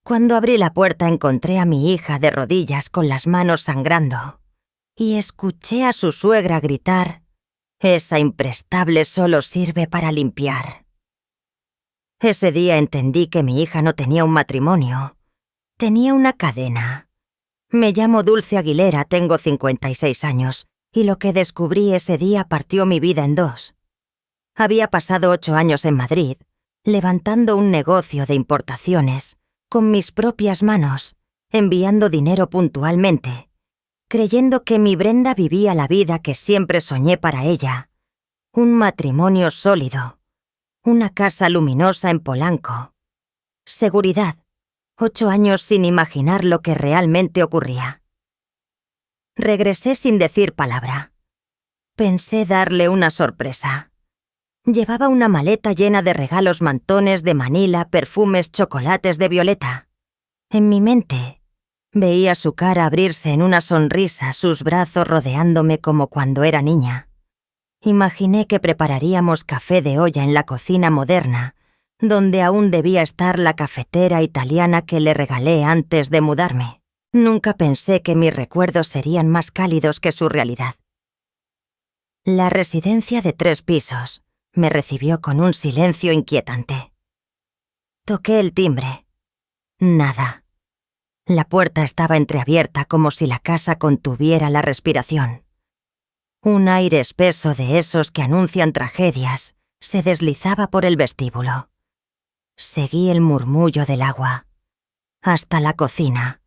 Cuando abrí la puerta encontré a mi hija de rodillas con las manos sangrando y escuché a su suegra gritar: «Esa imprestable solo sirve para limpiar». Ese día entendí que mi hija no tenía un matrimonio, tenía una cadena. Me llamo Dulce Aguilera, tengo 56 años, y lo que descubrí ese día partió mi vida en dos. Había pasado 8 años en Madrid, levantando un negocio de importaciones, con mis propias manos, enviando dinero puntualmente, creyendo que mi Brenda vivía la vida que siempre soñé para ella. Un matrimonio sólido, una casa luminosa en Polanco, seguridad, 8 años sin imaginar lo que realmente ocurría. Regresé sin decir palabra. Pensé darle una sorpresa. Llevaba una maleta llena de regalos, mantones de Manila, perfumes, chocolates de Violeta. En mi mente, veía su cara abrirse en una sonrisa, sus brazos rodeándome como cuando era niña. Imaginé que prepararíamos café de olla en la cocina moderna, donde aún debía estar la cafetera italiana que le regalé antes de mudarme. Nunca pensé que mis recuerdos serían más cálidos que su realidad. La residencia de 3 pisos me recibió con un silencio inquietante. Toqué el timbre. Nada. La puerta estaba entreabierta como si la casa contuviera la respiración. Un aire espeso de esos que anuncian tragedias se deslizaba por el vestíbulo. Seguí el murmullo del agua. Hasta la cocina.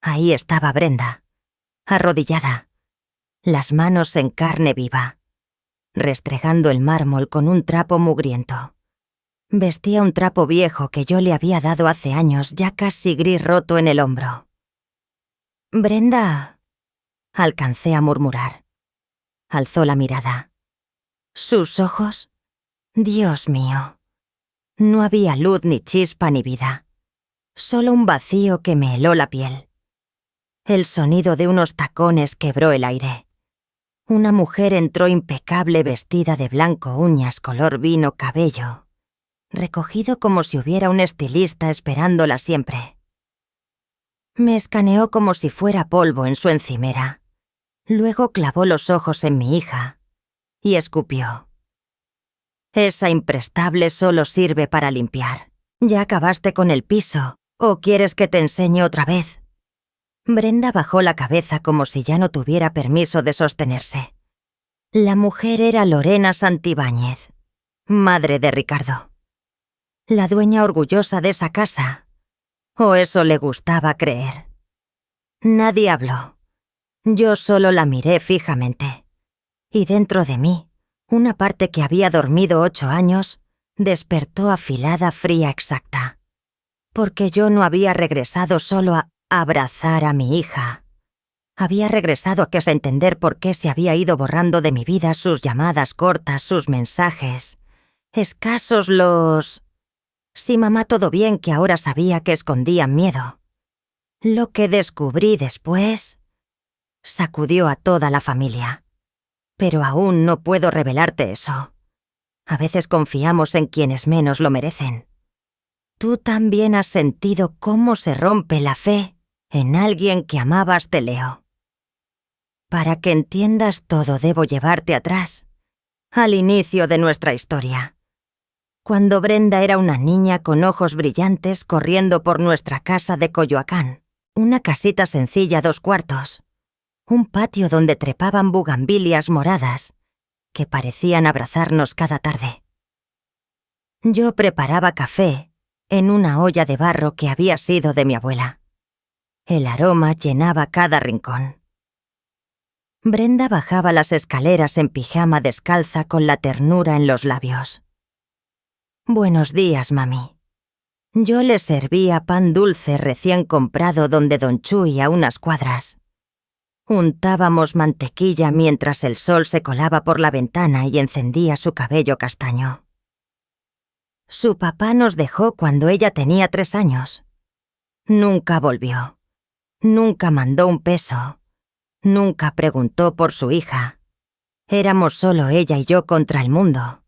Ahí estaba Brenda, arrodillada, las manos en carne viva, restregando el mármol con un trapo mugriento. Vestía un trapo viejo que yo le había dado hace años, ya casi gris, roto en el hombro. «Brenda», alcancé a murmurar. Alzó la mirada. Sus ojos, Dios mío. No había luz, ni chispa, ni vida. Solo un vacío que me heló la piel. El sonido de unos tacones quebró el aire. Una mujer entró impecable, vestida de blanco, uñas color vino, cabello recogido como si hubiera un estilista esperándola siempre. Me escaneó como si fuera polvo en su encimera. Luego clavó los ojos en mi hija y escupió. «Esa imprestable solo sirve para limpiar. ¿Ya acabaste con el piso o quieres que te enseñe otra vez?» Brenda bajó la cabeza como si ya no tuviera permiso de sostenerse. La mujer era Lorena Santibáñez, madre de Ricardo. La dueña orgullosa de esa casa. O eso le gustaba creer. Nadie habló. Yo solo la miré fijamente. Y dentro de mí, una parte que había dormido 8 años, despertó afilada, fría, exacta. Porque yo no había regresado solo a abrazar a mi hija. Había regresado a entender por qué se había ido borrando de mi vida, sus llamadas cortas, sus mensajes. Escasos los... «Sí, mamá, todo bien», que ahora sabía que escondían miedo. Lo que descubrí después sacudió a toda la familia. Pero aún no puedo revelarte eso. A veces confiamos en quienes menos lo merecen. Tú también has sentido cómo se rompe la fe en alguien que amabas, te leo. Para que entiendas todo debo llevarte atrás, al inicio de nuestra historia. Cuando Brenda era una niña con ojos brillantes corriendo por nuestra casa de Coyoacán, una casita sencilla, 2 cuartos, un patio donde trepaban bugambilias moradas que parecían abrazarnos cada tarde. Yo preparaba café en una olla de barro que había sido de mi abuela. El aroma llenaba cada rincón. Brenda bajaba las escaleras en pijama descalza con la ternura en los labios. «Buenos días, mami». Yo le servía pan dulce recién comprado donde Don Chuy, a unas cuadras. Untábamos mantequilla mientras el sol se colaba por la ventana y encendía su cabello castaño. Su papá nos dejó cuando ella tenía 3 años. Nunca volvió. Nunca mandó un peso. Nunca preguntó por su hija. Éramos solo ella y yo contra el mundo.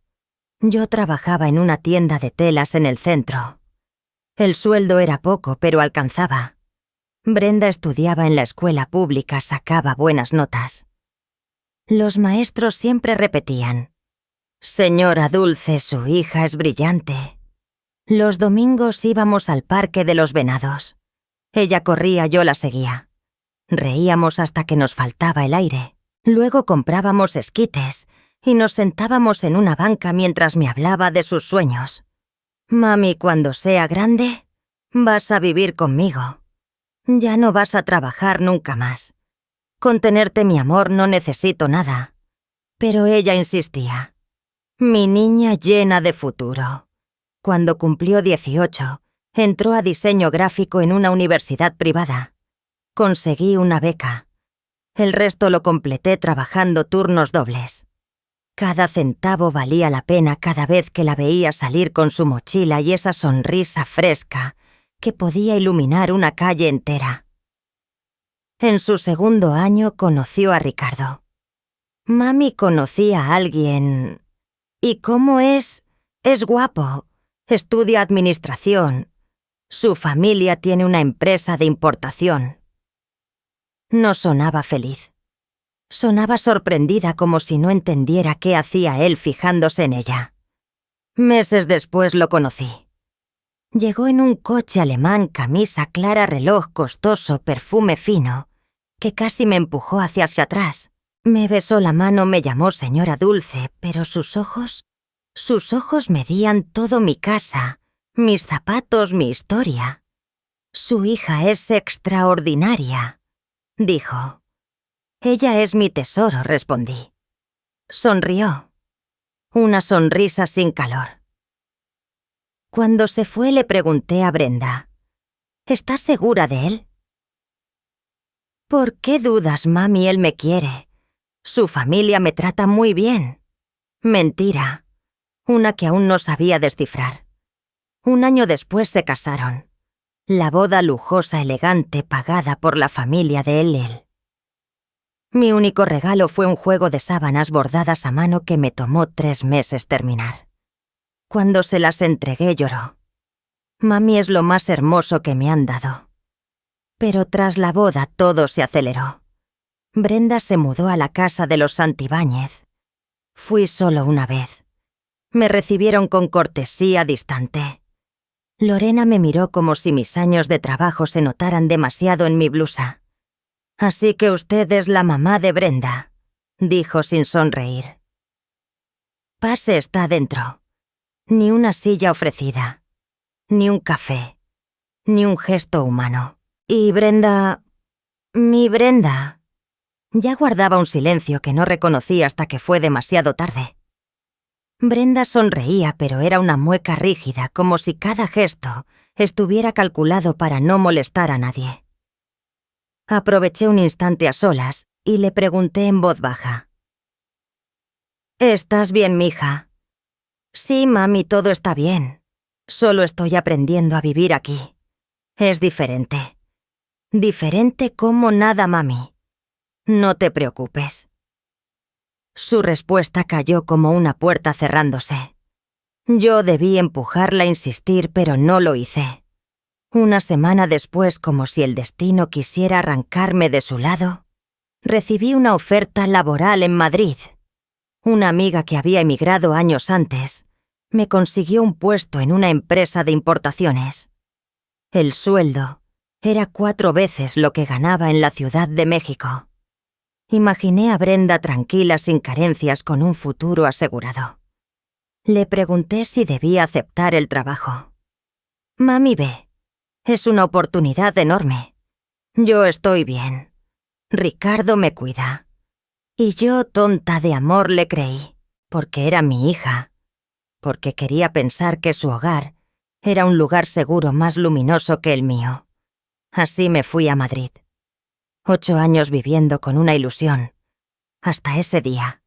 Yo trabajaba en una tienda de telas en el centro. El sueldo era poco, pero alcanzaba. Brenda estudiaba en la escuela pública, sacaba buenas notas. Los maestros siempre repetían: «Señora Dulce, su hija es brillante». Los domingos íbamos al Parque de los Venados. Ella corría, yo la seguía. Reíamos hasta que nos faltaba el aire. Luego comprábamos esquites y nos sentábamos en una banca mientras me hablaba de sus sueños. «Mami, cuando sea grande, vas a vivir conmigo. Ya no vas a trabajar nunca más. Con tenerte mi amor no necesito nada». Pero ella insistía. Mi niña llena de futuro. Cuando cumplió 18, entró a diseño gráfico en una universidad privada. Conseguí una beca. El resto lo completé trabajando turnos dobles. Cada centavo valía la pena cada vez que la veía salir con su mochila y esa sonrisa fresca que podía iluminar una calle entera. En su segundo año conoció a Ricardo. Mami conocía a alguien. ¿Y cómo es? Es guapo. Estudia administración. Su familia tiene una empresa de importación. No sonaba feliz. Sonaba sorprendida, como si no entendiera qué hacía él fijándose en ella. Meses después lo conocí. Llegó en un coche alemán, camisa clara, reloj costoso, perfume fino, que casi me empujó hacia atrás. Me besó la mano, me llamó señora Dulce, pero sus ojos medían todo: mi casa, mis zapatos, mi historia. Su hija es extraordinaria, dijo. Ella es mi tesoro, respondí. Sonrió. Una sonrisa sin calor. Cuando se fue le pregunté a Brenda: ¿estás segura de él? ¿Por qué dudas, mami? Él me quiere. Su familia me trata muy bien. Mentira. Una que aún no sabía descifrar. Un año después se casaron. La boda lujosa, elegante, pagada por la familia de él. Mi único regalo fue un juego de sábanas bordadas a mano que me tomó 3 meses terminar. Cuando se las entregué lloró. Mami es lo más hermoso que me han dado. Pero tras la boda todo se aceleró. Brenda se mudó a la casa de los Santibáñez. Fui solo una vez. Me recibieron con cortesía distante. Lorena me miró como si mis años de trabajo se notaran demasiado en mi blusa. «Así que usted es la mamá de Brenda», dijo sin sonreír. «Pase, está dentro. Ni una silla ofrecida, ni un café, ni un gesto humano. Y Brenda... mi Brenda...». Ya guardaba un silencio que no reconocí hasta que fue demasiado tarde. Brenda sonreía, pero era una mueca rígida, como si cada gesto estuviera calculado para no molestar a nadie. Aproveché un instante a solas y le pregunté en voz baja: «¿Estás bien, mija?» «Sí, mami, todo está bien. Solo estoy aprendiendo a vivir aquí. Es diferente. Diferente como nada, mami. No te preocupes». Su respuesta cayó como una puerta cerrándose. Yo debí empujarla, insistir, pero no lo hice. Una semana después, como si el destino quisiera arrancarme de su lado, recibí una oferta laboral en Madrid. Una amiga que había emigrado años antes me consiguió un puesto en una empresa de importaciones. El sueldo era 4 veces lo que ganaba en la Ciudad de México. Imaginé a Brenda tranquila, sin carencias, con un futuro asegurado. Le pregunté si debía aceptar el trabajo. «Mami, ve. Es una oportunidad enorme. Yo estoy bien. Ricardo me cuida». Y yo, tonta de amor, le creí, porque era mi hija, porque quería pensar que su hogar era un lugar seguro más luminoso que el mío. Así me fui a Madrid. 8 años viviendo con una ilusión, hasta ese día.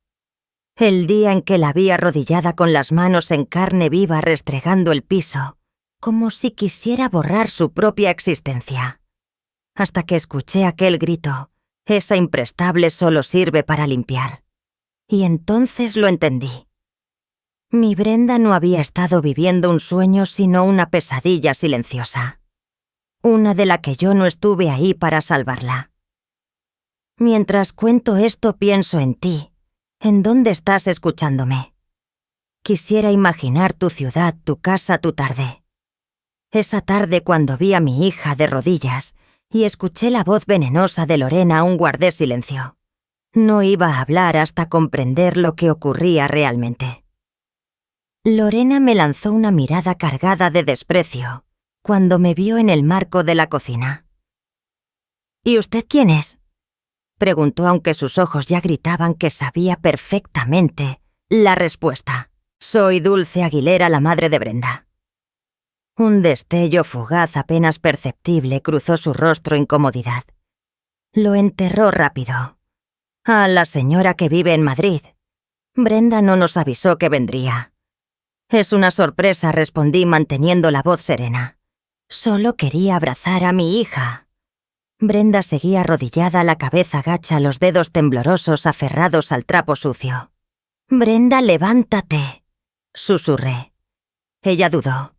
El día en que la vi arrodillada con las manos en carne viva restregando el piso, como si quisiera borrar su propia existencia. Hasta que escuché aquel grito: «Esa imprestable solo sirve para limpiar». Y entonces lo entendí. Mi Brenda no había estado viviendo un sueño sino una pesadilla silenciosa. Una de la que yo no estuve ahí para salvarla. Mientras cuento esto pienso en ti, en dónde estás escuchándome. Quisiera imaginar tu ciudad, tu casa, tu tarde. Esa tarde cuando vi a mi hija de rodillas y escuché la voz venenosa de Lorena aún guardé silencio. No iba a hablar hasta comprender lo que ocurría realmente. Lorena me lanzó una mirada cargada de desprecio cuando me vio en el marco de la cocina. ¿Y usted quién es?, preguntó, aunque sus ojos ya gritaban que sabía perfectamente la respuesta. Soy Dulce Aguilera, la madre de Brenda. Un destello fugaz apenas perceptible cruzó su rostro en comodidad. Lo enterró rápido. A la señora que vive en Madrid. Brenda no nos avisó que vendría. Es una sorpresa, respondí manteniendo la voz serena. Solo quería abrazar a mi hija. Brenda seguía arrodillada, la cabeza gacha, los dedos temblorosos aferrados al trapo sucio. «Brenda, levántate», susurré. Ella dudó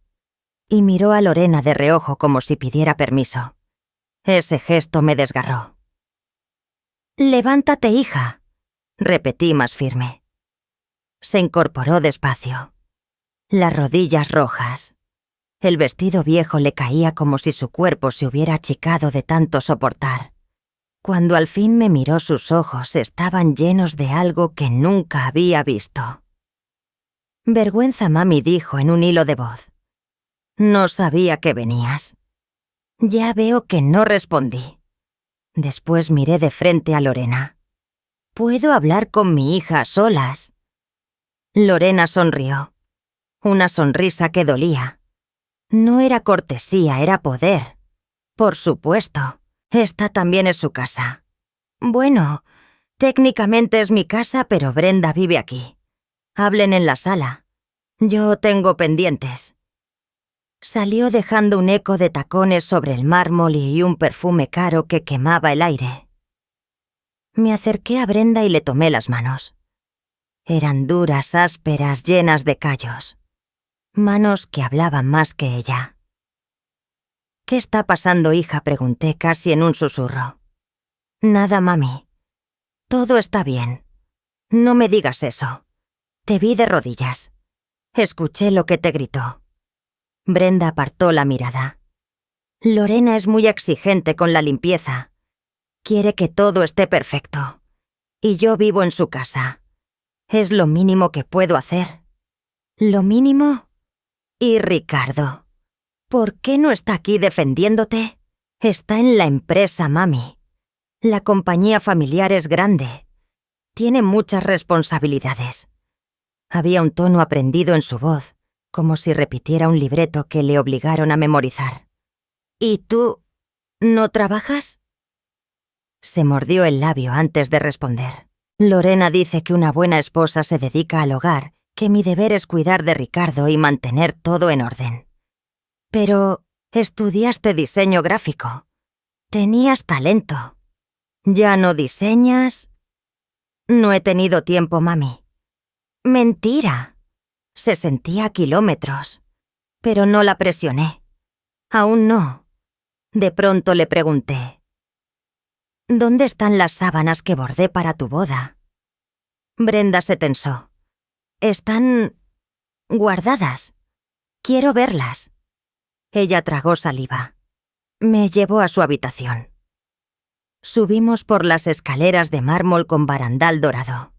y miró a Lorena de reojo como si pidiera permiso. Ese gesto me desgarró. «Levántate, hija», repetí más firme. Se incorporó despacio. Las rodillas rojas. El vestido viejo le caía como si su cuerpo se hubiera achicado de tanto soportar. Cuando al fin me miró, sus ojos estaban llenos de algo que nunca había visto. «Vergüenza, mami», dijo en un hilo de voz. «No sabía que venías». Ya veo que no respondí. Después miré de frente a Lorena. «¿Puedo hablar con mi hija a solas?». Lorena sonrió. Una sonrisa que dolía. No era cortesía, era poder. Por supuesto, esta también es su casa. Bueno, técnicamente es mi casa, pero Brenda vive aquí. Hablen en la sala. Yo tengo pendientes. Salió dejando un eco de tacones sobre el mármol y un perfume caro que quemaba el aire. Me acerqué a Brenda y le tomé las manos. Eran duras, ásperas, llenas de callos. Manos que hablaban más que ella. «¿Qué está pasando, hija?», pregunté casi en un susurro. «Nada, mami. Todo está bien. No me digas eso. Te vi de rodillas. Escuché lo que te gritó». Brenda apartó la mirada. «Lorena es muy exigente con la limpieza. Quiere que todo esté perfecto. Y yo vivo en su casa. Es lo mínimo que puedo hacer». «¿Lo mínimo?» «¿Y Ricardo? ¿Por qué no está aquí defendiéndote? Está en la empresa, mami. La compañía familiar es grande. Tiene muchas responsabilidades». Había un tono aprendido en su voz, como si repitiera un libreto que le obligaron a memorizar. «¿Y tú no trabajas?». Se mordió el labio antes de responder. «Lorena dice que una buena esposa se dedica al hogar, que mi deber es cuidar de Ricardo y mantener todo en orden». «Pero estudiaste diseño gráfico. Tenías talento. ¿Ya no diseñas?». «No he tenido tiempo, mami». «Mentira». Se sentía a kilómetros. Pero no la presioné. «Aún no». De pronto le pregunté: «¿Dónde están las sábanas que bordé para tu boda?». Brenda se tensó. «Están guardadas. Quiero verlas». Ella tragó saliva. Me llevó a su habitación. Subimos por las escaleras de mármol con barandal dorado.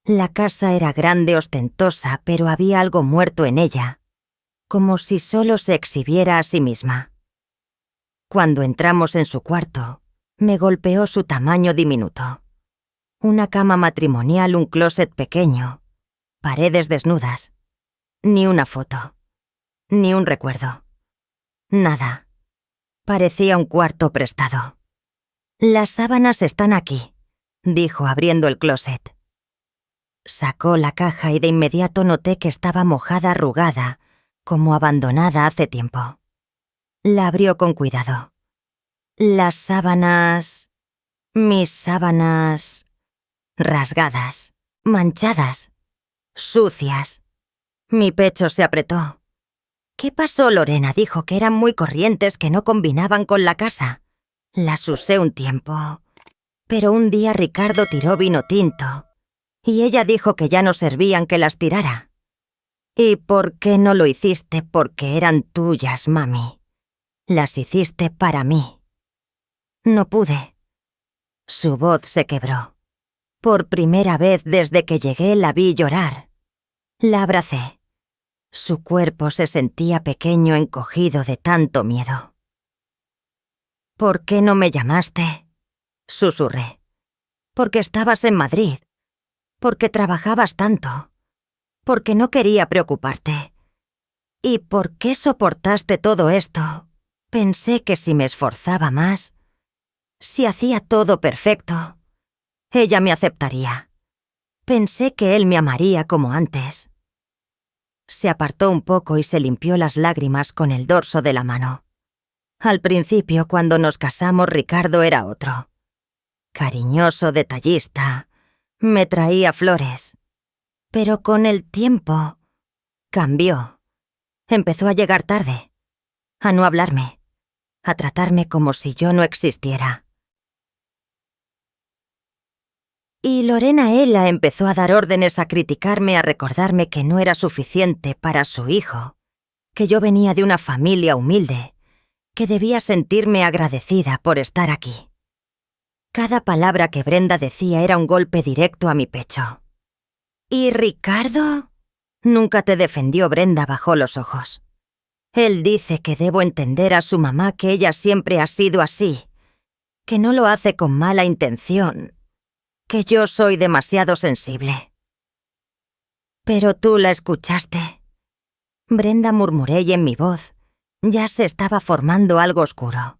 La casa era grande, ostentosa, pero había algo muerto en ella, como si solo se exhibiera a sí misma. Cuando entramos en su cuarto, me golpeó su tamaño diminuto. Una cama matrimonial, un closet pequeño, paredes desnudas. Ni una foto. Ni un recuerdo. Nada. Parecía un cuarto prestado. «Las sábanas están aquí», dijo abriendo el closet. Sacó la caja y de inmediato noté que estaba mojada, arrugada, como abandonada hace tiempo. La abrió con cuidado. «Las sábanas... mis sábanas... rasgadas, manchadas, sucias». Mi pecho se apretó. ¿Qué pasó, Lorena? Dijo que eran muy corrientes, que no combinaban con la casa. Las usé un tiempo. Pero un día Ricardo tiró vino tinto. Y ella dijo que ya no servían, que las tirara. ¿Y por qué no lo hiciste? Porque eran tuyas, mami. Las hiciste para mí. No pude. Su voz se quebró. Por primera vez desde que llegué la vi llorar. La abracé. Su cuerpo se sentía pequeño, encogido de tanto miedo. ¿Por qué no me llamaste? Susurré. Porque estabas en Madrid. Porque trabajabas tanto. Porque no quería preocuparte. ¿Y por qué soportaste todo esto? Pensé que si me esforzaba más, si hacía todo perfecto, ella me aceptaría. Pensé que él me amaría como antes. Se apartó un poco y se limpió las lágrimas con el dorso de la mano. Al principio, cuando nos casamos, Ricardo era otro. Cariñoso, detallista, me traía flores. Pero con el tiempo, cambió. Empezó a llegar tarde, a no hablarme, a tratarme como si yo no existiera. Y Lorena Ela empezó a dar órdenes, a criticarme, a recordarme que no era suficiente para su hijo, que yo venía de una familia humilde, que debía sentirme agradecida por estar aquí. Cada palabra que Brenda decía era un golpe directo a mi pecho. ¿Y Ricardo? Nunca te defendió. Brenda bajó los ojos. Él dice que debo entender a su mamá, que ella siempre ha sido así, que no lo hace con mala intención, que yo soy demasiado sensible. Pero tú la escuchaste. Brenda, murmuré, y en mi voz ya se estaba formando algo oscuro,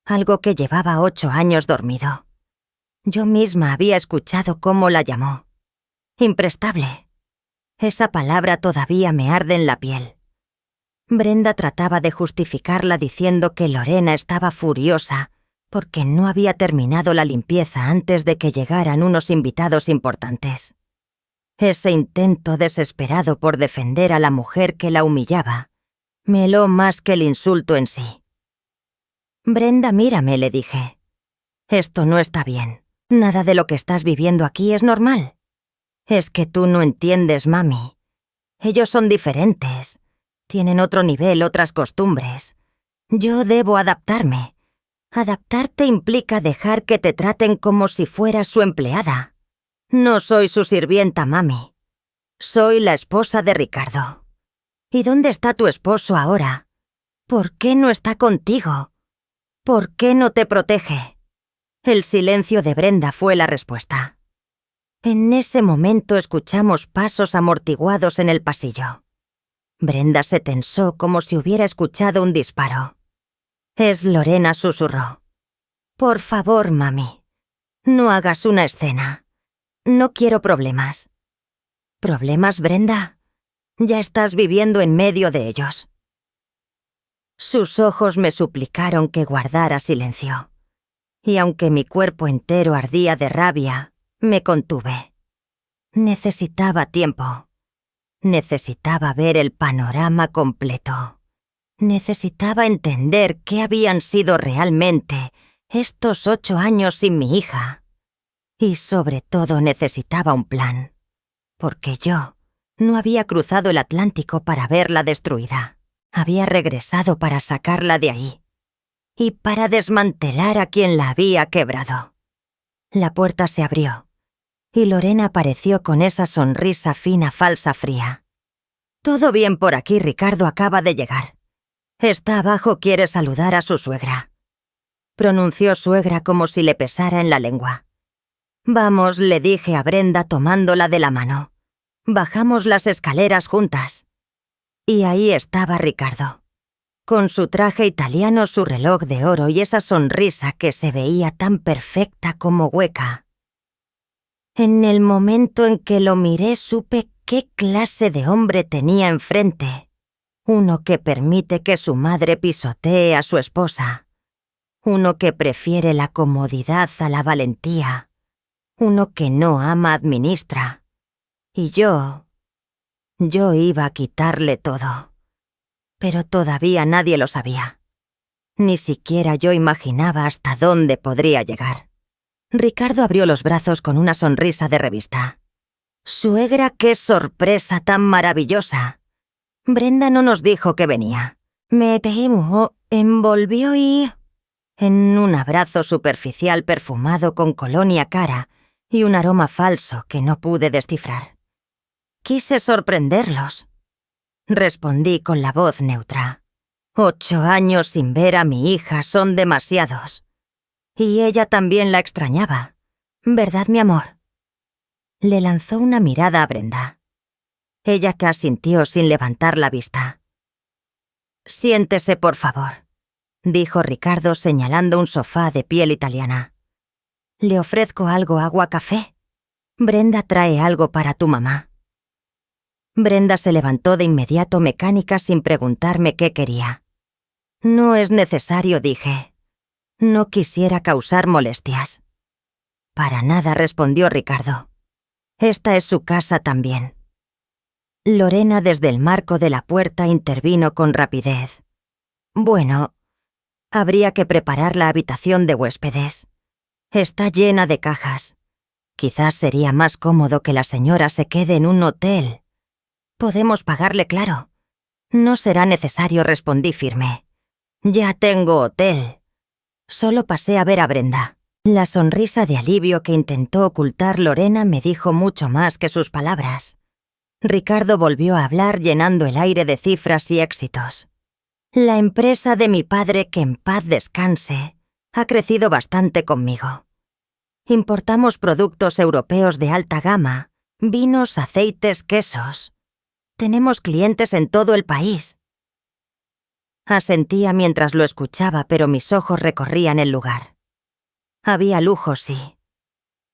algo que llevaba 8 años dormido. Yo misma había escuchado cómo la llamó. Imprestable. Esa palabra todavía me arde en la piel. Brenda trataba de justificarla diciendo que Lorena estaba furiosa porque no había terminado la limpieza antes de que llegaran unos invitados importantes. Ese intento desesperado por defender a la mujer que la humillaba me heló más que el insulto en sí. Brenda, mírame, le dije. Esto no está bien. Nada de lo que estás viviendo aquí es normal. Es que tú no entiendes, mami. Ellos son diferentes. Tienen otro nivel, otras costumbres. Yo debo adaptarme. Adaptarte implica dejar que te traten como si fueras su empleada. No soy su sirvienta, mami. Soy la esposa de Ricardo. ¿Y dónde está tu esposo ahora? ¿Por qué no está contigo? ¿Por qué no te protege? El silencio de Brenda fue la respuesta. En ese momento escuchamos pasos amortiguados en el pasillo. Brenda se tensó como si hubiera escuchado un disparo. Es Lorena, susurró. Por favor, mami, no hagas una escena. No quiero problemas. ¿Problemas, Brenda? Ya estás viviendo en medio de ellos. Sus ojos me suplicaron que guardara silencio. Y aunque mi cuerpo entero ardía de rabia, me contuve. Necesitaba tiempo. Necesitaba ver el panorama completo. Necesitaba entender qué habían sido realmente estos 8 años sin mi hija. Y sobre todo necesitaba un plan. Porque yo no había cruzado el Atlántico para verla destruida. Había regresado para sacarla de ahí. Y para desmantelar a quien la había quebrado. La puerta se abrió. Y Lorena apareció con esa sonrisa fina, falsa, fría. Todo bien por aquí, Ricardo acaba de llegar. Está abajo, quiere saludar a su suegra. Pronunció suegra como si le pesara en la lengua. Vamos, le dije a Brenda tomándola de la mano. Bajamos las escaleras juntas. Y ahí estaba Ricardo. Con su traje italiano, su reloj de oro y esa sonrisa que se veía tan perfecta como hueca. En el momento en que lo miré supe qué clase de hombre tenía enfrente. Uno que permite que su madre pisotee a su esposa. Uno que prefiere la comodidad a la valentía. Uno que no ama, administra. Y yo Yo iba a quitarle todo. Pero todavía nadie lo sabía. Ni siquiera yo imaginaba hasta dónde podría llegar. Ricardo abrió los brazos con una sonrisa de revista. «Suegra, qué sorpresa tan maravillosa. Brenda no nos dijo que venía. Me envolvió en un abrazo superficial perfumado con colonia cara y un aroma falso que no pude descifrar. Quise sorprenderlos. Respondí con la voz neutra. 8 años sin ver a mi hija son demasiados. Y ella también la extrañaba. ¿Verdad, mi amor?» Le lanzó una mirada a Brenda. Ella que asintió sin levantar la vista. «Siéntese, por favor», dijo Ricardo señalando un sofá de piel italiana. «¿Le ofrezco algo, agua, café? Brenda trae algo para tu mamá». Brenda se levantó de inmediato mecánica sin preguntarme qué quería. «No es necesario», dije. «No quisiera causar molestias». «Para nada», respondió Ricardo. «Esta es su casa también». Lorena desde el marco de la puerta intervino con rapidez. «Bueno, habría que preparar la habitación de huéspedes. Está llena de cajas. Quizás sería más cómodo que la señora se quede en un hotel. Podemos pagarle, claro». «No será necesario», respondí firme. «Ya tengo hotel». Solo pasé a ver a Brenda. La sonrisa de alivio que intentó ocultar Lorena me dijo mucho más que sus palabras. Ricardo volvió a hablar llenando el aire de cifras y éxitos. «La empresa de mi padre, que en paz descanse, ha crecido bastante conmigo. Importamos productos europeos de alta gama, vinos, aceites, quesos. Tenemos clientes en todo el país». Asentía mientras lo escuchaba, pero mis ojos recorrían el lugar. Había lujo, sí,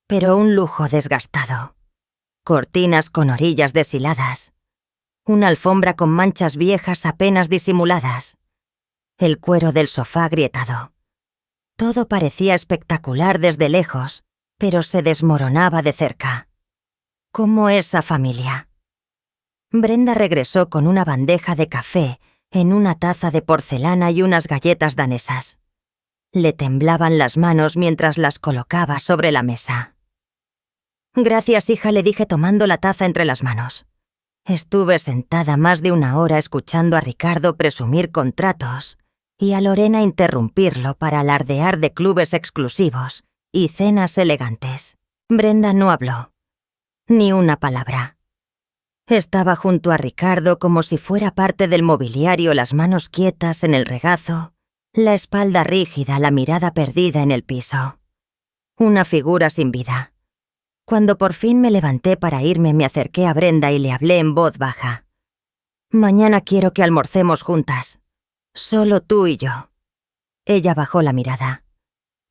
pero un lujo desgastado. Cortinas con orillas deshiladas. Una alfombra con manchas viejas apenas disimuladas. El cuero del sofá agrietado. Todo parecía espectacular desde lejos, pero se desmoronaba de cerca. Como esa familia. Brenda regresó con una bandeja de café en una taza de porcelana y unas galletas danesas. Le temblaban las manos mientras las colocaba sobre la mesa. «Gracias, hija», le dije tomando la taza entre las manos. Estuve sentada más de 1 hora escuchando a Ricardo presumir contratos y a Lorena interrumpirlo para alardear de clubes exclusivos y cenas elegantes. Brenda no habló. Ni una palabra. Estaba junto a Ricardo como si fuera parte del mobiliario, las manos quietas en el regazo, la espalda rígida, la mirada perdida en el piso. Una figura sin vida. Cuando por fin me levanté para irme, me acerqué a Brenda y le hablé en voz baja. «Mañana quiero que almorcemos juntas. Solo tú y yo». Ella bajó la mirada.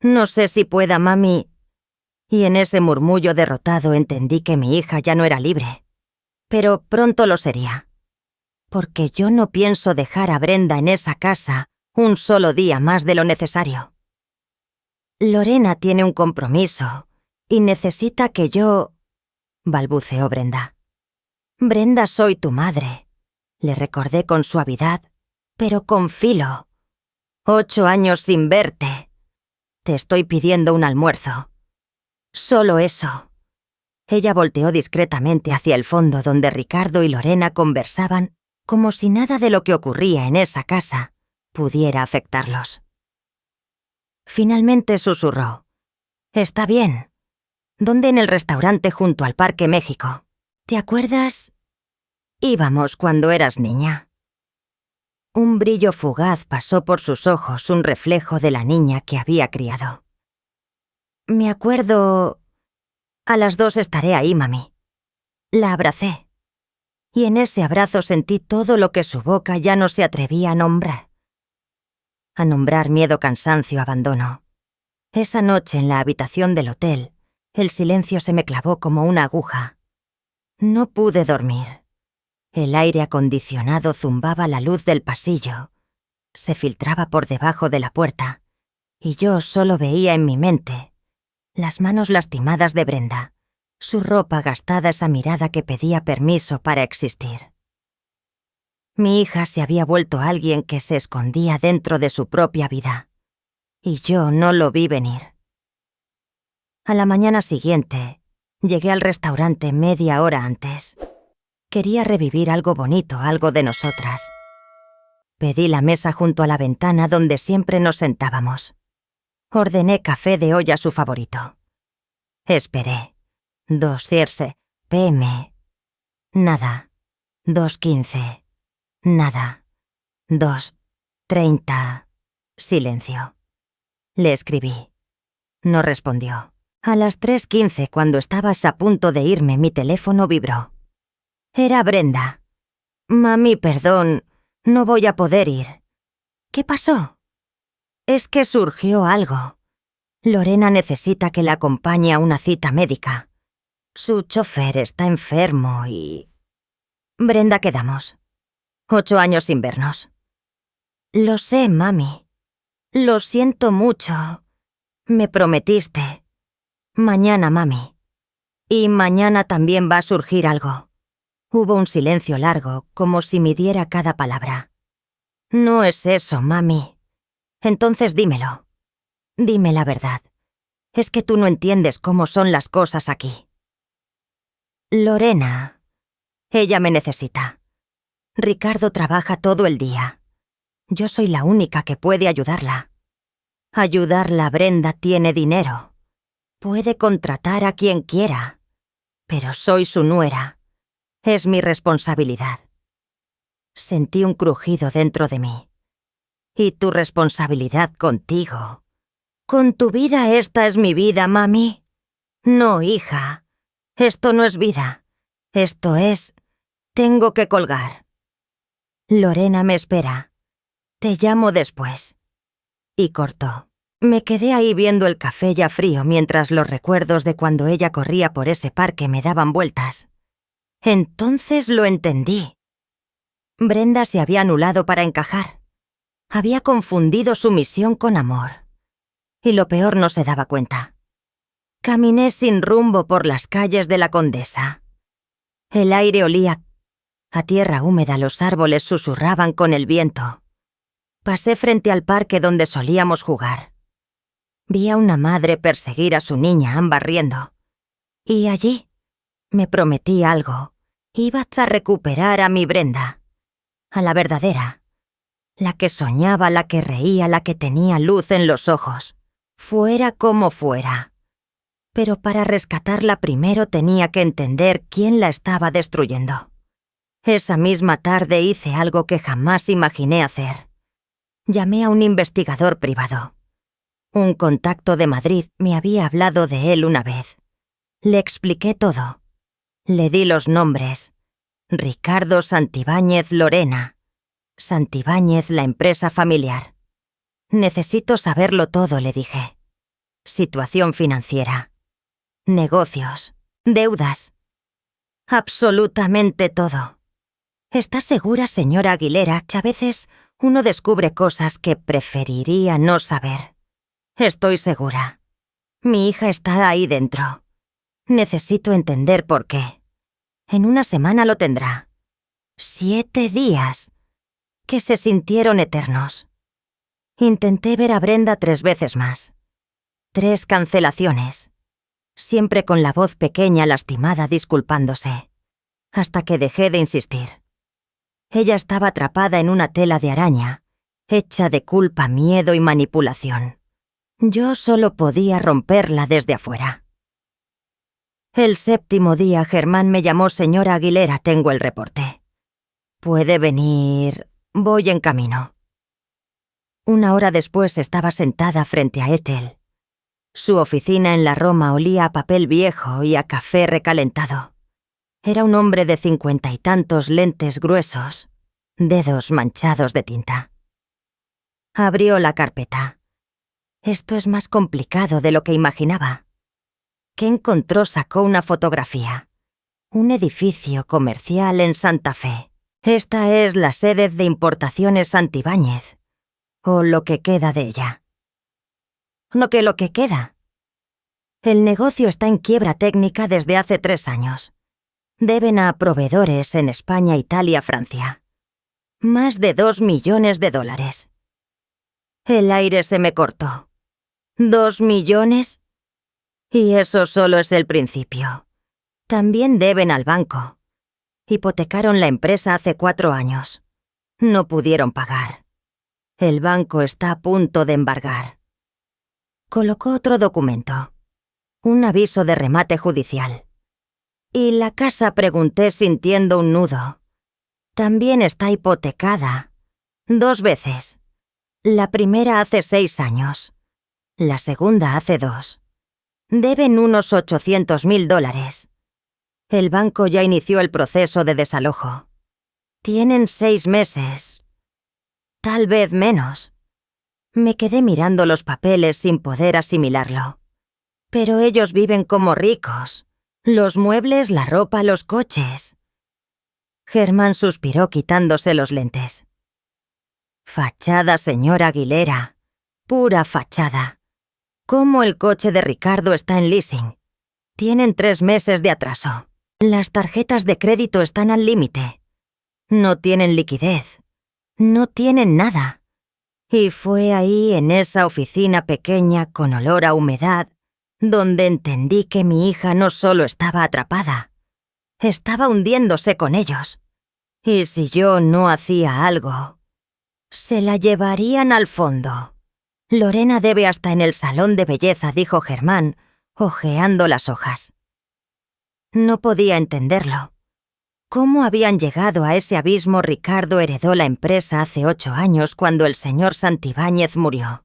«No sé si pueda, mami». Y en ese murmullo derrotado entendí que mi hija ya no era libre. Pero pronto lo sería. Porque yo no pienso dejar a Brenda en esa casa un solo día más de lo necesario. Lorena tiene un compromiso y necesita que yo... balbuceó Brenda. «Brenda, soy tu madre», le recordé con suavidad, pero con filo. 8 años sin verte. Te estoy pidiendo un almuerzo. Solo eso. Ella volteó discretamente hacia el fondo donde Ricardo y Lorena conversaban como si nada de lo que ocurría en esa casa pudiera afectarlos. Finalmente susurró. «Está bien. ¿Dónde? En el restaurante junto al Parque México. ¿Te acuerdas? Íbamos cuando eras niña». Un brillo fugaz pasó por sus ojos, un reflejo de la niña que había criado. «Me acuerdo... A las 2 estaré ahí, mami». La abracé. Y en ese abrazo sentí todo lo que su boca ya no se atrevía a nombrar. A nombrar miedo, cansancio, abandono. Esa noche en la habitación del hotel, el silencio se me clavó como una aguja. No pude dormir. El aire acondicionado zumbaba la luz del pasillo. Se filtraba por debajo de la puerta, y yo solo veía en mi mente las manos lastimadas de Brenda, Su ropa gastada, esa mirada que pedía permiso para existir. Mi hija se había vuelto alguien que se escondía dentro de su propia vida. Y yo no lo vi venir. A la mañana siguiente, llegué al restaurante media hora antes. Quería revivir algo bonito, algo de nosotras. Pedí la mesa junto a la ventana donde siempre nos sentábamos. Ordené café de olla, su favorito. Esperé. 2:15 p.m. Nada. 2:15. Nada. 2:30. Silencio. Le escribí. No respondió. A las 3:15, cuando estabas a punto de irme, mi teléfono vibró. Era Brenda. Mami, perdón, no voy a poder ir. ¿Qué pasó? Es que surgió algo. Lorena necesita que la acompañe a una cita médica. Su chofer está enfermo y... Brenda, quedamos. 8 años sin vernos. Lo sé, mami. Lo siento mucho. Me prometiste. Mañana, mami. Y mañana también va a surgir algo. Hubo un silencio largo, como si midiera cada palabra. No es eso, mami. Entonces dímelo. Dime la verdad. Es que tú no entiendes cómo son las cosas aquí. Lorena. Ella me necesita. Ricardo trabaja todo el día. Yo soy la única que puede ayudarla. Ayudarla, Brenda tiene dinero. Puede contratar a quien quiera. Pero soy su nuera. Es mi responsabilidad. Sentí un crujido dentro de mí. Y tu responsabilidad contigo. Con tu vida, esta es mi vida, mami. No, hija. Esto no es vida. Esto es... Tengo que colgar. Lorena me espera. Te llamo después. Y cortó. Me quedé ahí viendo el café ya frío mientras los recuerdos de cuando ella corría por ese parque me daban vueltas. Entonces lo entendí. Brenda se había anulado para encajar. Había confundido su misión con amor. Y lo peor, no se daba cuenta. Caminé sin rumbo por las calles de la Condesa. El aire olía a tierra húmeda, los árboles susurraban con el viento. Pasé frente al parque donde solíamos jugar. Vi a una madre perseguir a su niña, ambas riendo. Y allí me prometí algo. Ibas a recuperar a mi Brenda. A la verdadera. La que soñaba, la que reía, la que tenía luz en los ojos. Fuera como fuera. Pero para rescatarla primero tenía que entender quién la estaba destruyendo. Esa misma tarde hice algo que jamás imaginé hacer. Llamé a un investigador privado. Un contacto de Madrid me había hablado de él una vez. Le expliqué todo. Le di los nombres. Ricardo Santibáñez, Lorena. Santibáñez, la empresa familiar. Necesito saberlo todo, le dije. Situación financiera. Negocios. Deudas. Absolutamente todo. ¿Está segura, señora Aguilera, que a veces uno descubre cosas que preferiría no saber? Estoy segura. Mi hija está ahí dentro. Necesito entender por qué. En una semana lo tendrá. 7 días. Que se sintieron eternos. Intenté ver a Brenda 3 veces más. 3 cancelaciones. Siempre con la voz pequeña, lastimada, disculpándose. Hasta que dejé de insistir. Ella estaba atrapada en una tela de araña, hecha de culpa, miedo y manipulación. Yo solo podía romperla desde afuera. El 7º día, Germán me llamó: señora Aguilera, tengo el reporte. ¿Puede venir? Voy en camino. 1 hora después estaba sentada frente a Ethel. Su oficina en la Roma olía a papel viejo y a café recalentado. Era un hombre de 50 y tantos, lentes gruesos, dedos manchados de tinta. Abrió la carpeta. Esto es más complicado de lo que imaginaba. ¿Qué encontró? Sacó una fotografía. Un edificio comercial en Santa Fe. Esta es la sede de Importaciones Santibáñez. O lo que queda de ella. ¿No que lo que queda? El negocio está en quiebra técnica desde hace 3 años. Deben a proveedores en España, Italia, Francia. Más de $2 millones. El aire se me cortó. ¿2 millones? Y eso solo es el principio. También deben al banco. Hipotecaron la empresa hace 4 años. No pudieron pagar. El banco está a punto de embargar. Colocó otro documento. Un aviso de remate judicial. Y la casa, pregunté sintiendo un nudo. También está hipotecada. 2 veces. La primera hace 6 años. La segunda hace 2. Deben unos $800.000. El banco ya inició el proceso de desalojo. Tienen 6 meses. Tal vez menos. Me quedé mirando los papeles sin poder asimilarlo. Pero ellos viven como ricos. Los muebles, la ropa, los coches. Germán suspiró quitándose los lentes. Fachada, señor Aguilera. Pura fachada. ¿Cómo el coche de Ricardo está en leasing? Tienen 3 meses de atraso. Las tarjetas de crédito están al límite. No tienen liquidez. No tienen nada. Y fue ahí, en esa oficina pequeña con olor a humedad, donde entendí que mi hija no solo estaba atrapada, estaba hundiéndose con ellos. Y si yo no hacía algo, se la llevarían al fondo. Lorena debe hasta en el salón de belleza, dijo Germán, hojeando las hojas. No podía entenderlo. ¿Cómo habían llegado a ese abismo? Ricardo heredó la empresa hace 8 años cuando el señor Santibáñez murió.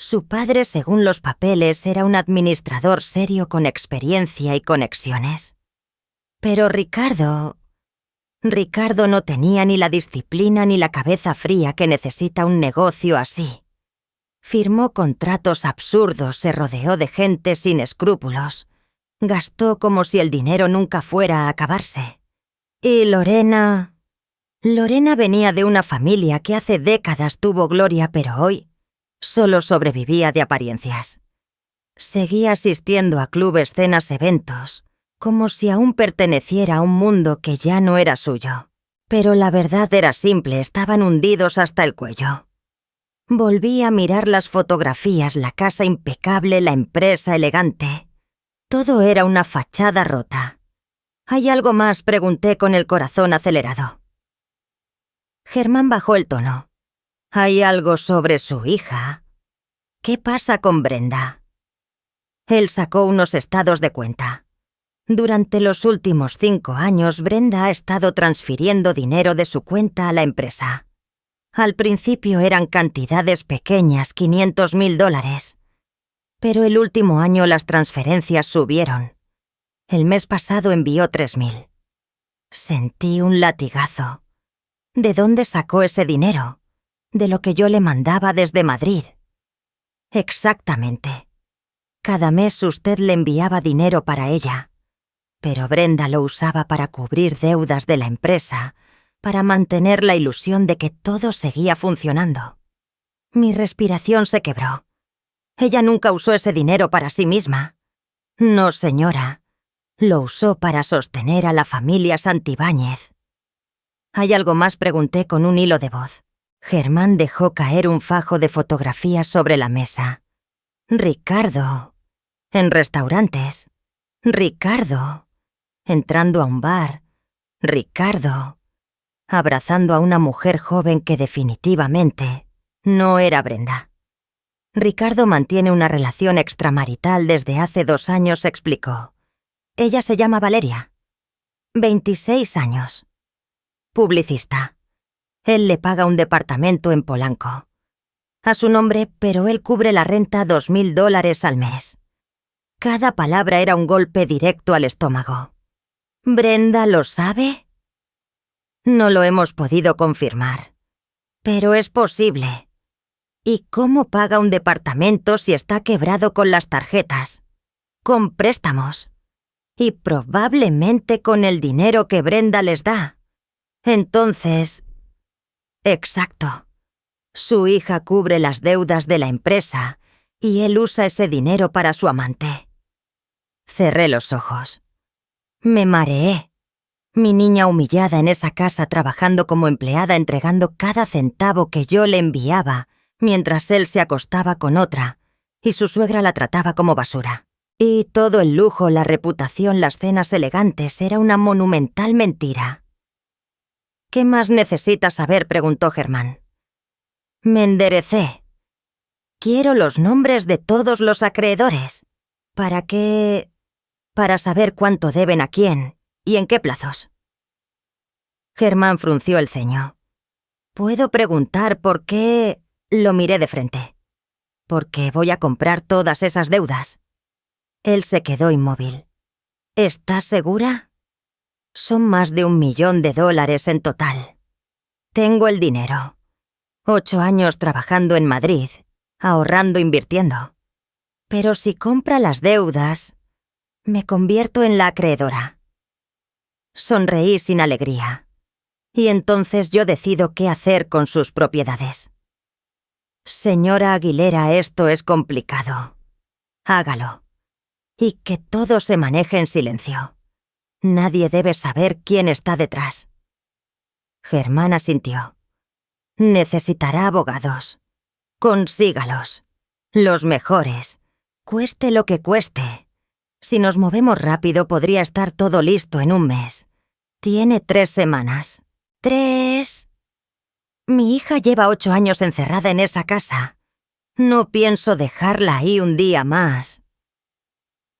Su padre, según los papeles, era un administrador serio con experiencia y conexiones. Pero Ricardo no tenía ni la disciplina ni la cabeza fría que necesita un negocio así. Firmó contratos absurdos, se rodeó de gente sin escrúpulos. Gastó como si el dinero nunca fuera a acabarse. Y Lorena venía de una familia que hace décadas tuvo gloria, pero hoy solo sobrevivía de apariencias. Seguía asistiendo a clubes, cenas, eventos, como si aún perteneciera a un mundo que ya no era suyo. Pero la verdad era simple, estaban hundidos hasta el cuello. Volví a mirar las fotografías, la casa impecable, la empresa elegante. Todo era una fachada rota. ¿Hay algo más?, pregunté con el corazón acelerado. Germán bajó el tono. ¿Hay algo sobre su hija? ¿Qué pasa con Brenda? Él sacó unos estados de cuenta. Durante los últimos 5 años, Brenda ha estado transfiriendo dinero de su cuenta a la empresa. Al principio eran cantidades pequeñas, $500.000. Pero el último año las transferencias subieron. El mes pasado envió 3.000. Sentí un latigazo. ¿De dónde sacó ese dinero? De lo que yo le mandaba desde Madrid. Exactamente. Cada mes usted le enviaba dinero para ella. Pero Brenda lo usaba para cubrir deudas de la empresa, para mantener la ilusión de que todo seguía funcionando. Mi respiración se quebró. Ella nunca usó ese dinero para sí misma. No, señora. Lo usó para sostener a la familia Santibáñez. ¿Hay algo más?, pregunté con un hilo de voz. Germán dejó caer un fajo de fotografías sobre la mesa. Ricardo. En restaurantes. Ricardo. Entrando a un bar. Ricardo. Abrazando a una mujer joven que definitivamente no era Brenda. Ricardo mantiene una relación extramarital desde hace 2 años, explicó. Ella se llama Valeria. 26 años. Publicista. Él le paga un departamento en Polanco. A su nombre, pero él cubre la renta $2.000 al mes. Cada palabra era un golpe directo al estómago. ¿Brenda lo sabe? No lo hemos podido confirmar. Pero es posible. ¿Y cómo paga un departamento si está quebrado con las tarjetas? Con préstamos. Y probablemente con el dinero que Brenda les da. Entonces... Exacto. Su hija cubre las deudas de la empresa y él usa ese dinero para su amante. Cerré los ojos. Me mareé. Mi niña humillada en esa casa trabajando como empleada entregando cada centavo que yo le enviaba mientras él se acostaba con otra y su suegra la trataba como basura. Y todo el lujo, la reputación, las cenas elegantes era una monumental mentira. ¿Qué más necesitas saber?, preguntó Germán. Me enderecé. Quiero los nombres de todos los acreedores. ¿Para qué? Para saber cuánto deben a quién y en qué plazos. Germán frunció el ceño. ¿Puedo preguntar por qué? Lo miré de frente. Porque voy a comprar todas esas deudas. Él se quedó inmóvil. ¿Estás segura? Son más de $1 millón en total. Tengo el dinero. 8 años trabajando en Madrid, ahorrando, invirtiendo. Pero si compra las deudas, me convierto en la acreedora. Sonreí sin alegría. Y entonces yo decido qué hacer con sus propiedades. Señora Aguilera, esto es complicado. Hágalo. Y que todo se maneje en silencio. Nadie debe saber quién está detrás. Germán asintió. Necesitará abogados. Consígalos. Los mejores. Cueste lo que cueste. Si nos movemos rápido podría estar todo listo en un mes. Tiene 3 semanas. 3. Mi hija lleva 8 años encerrada en esa casa. No pienso dejarla ahí un día más.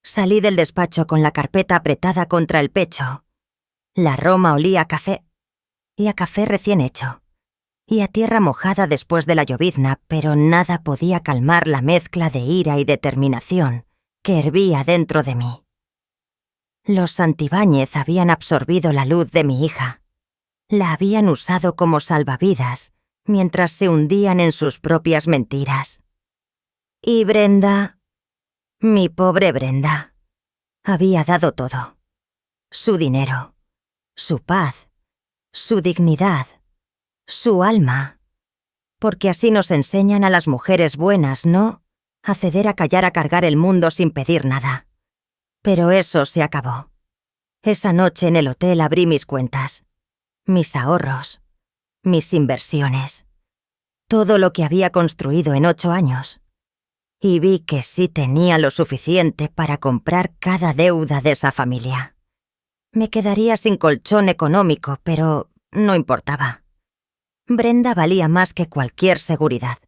Salí del despacho con la carpeta apretada contra el pecho. La Roma olía a café. Y a café recién hecho. Y a tierra mojada después de la llovizna, pero nada podía calmar la mezcla de ira y determinación que hervía dentro de mí. Los Santibáñez habían absorbido la luz de mi hija. La habían usado como salvavidas mientras se hundían en sus propias mentiras. Y Brenda, mi pobre Brenda, había dado todo. Su dinero, su paz, su dignidad, su alma. Porque así nos enseñan a las mujeres buenas, ¿no? A ceder, a callar, a cargar el mundo sin pedir nada. Pero eso se acabó. Esa noche en el hotel abrí mis cuentas, mis ahorros, mis inversiones, todo lo que había construido en 8 años. Y vi que sí tenía lo suficiente para comprar cada deuda de esa familia. Me quedaría sin colchón económico, pero no importaba. Brenda valía más que cualquier seguridad.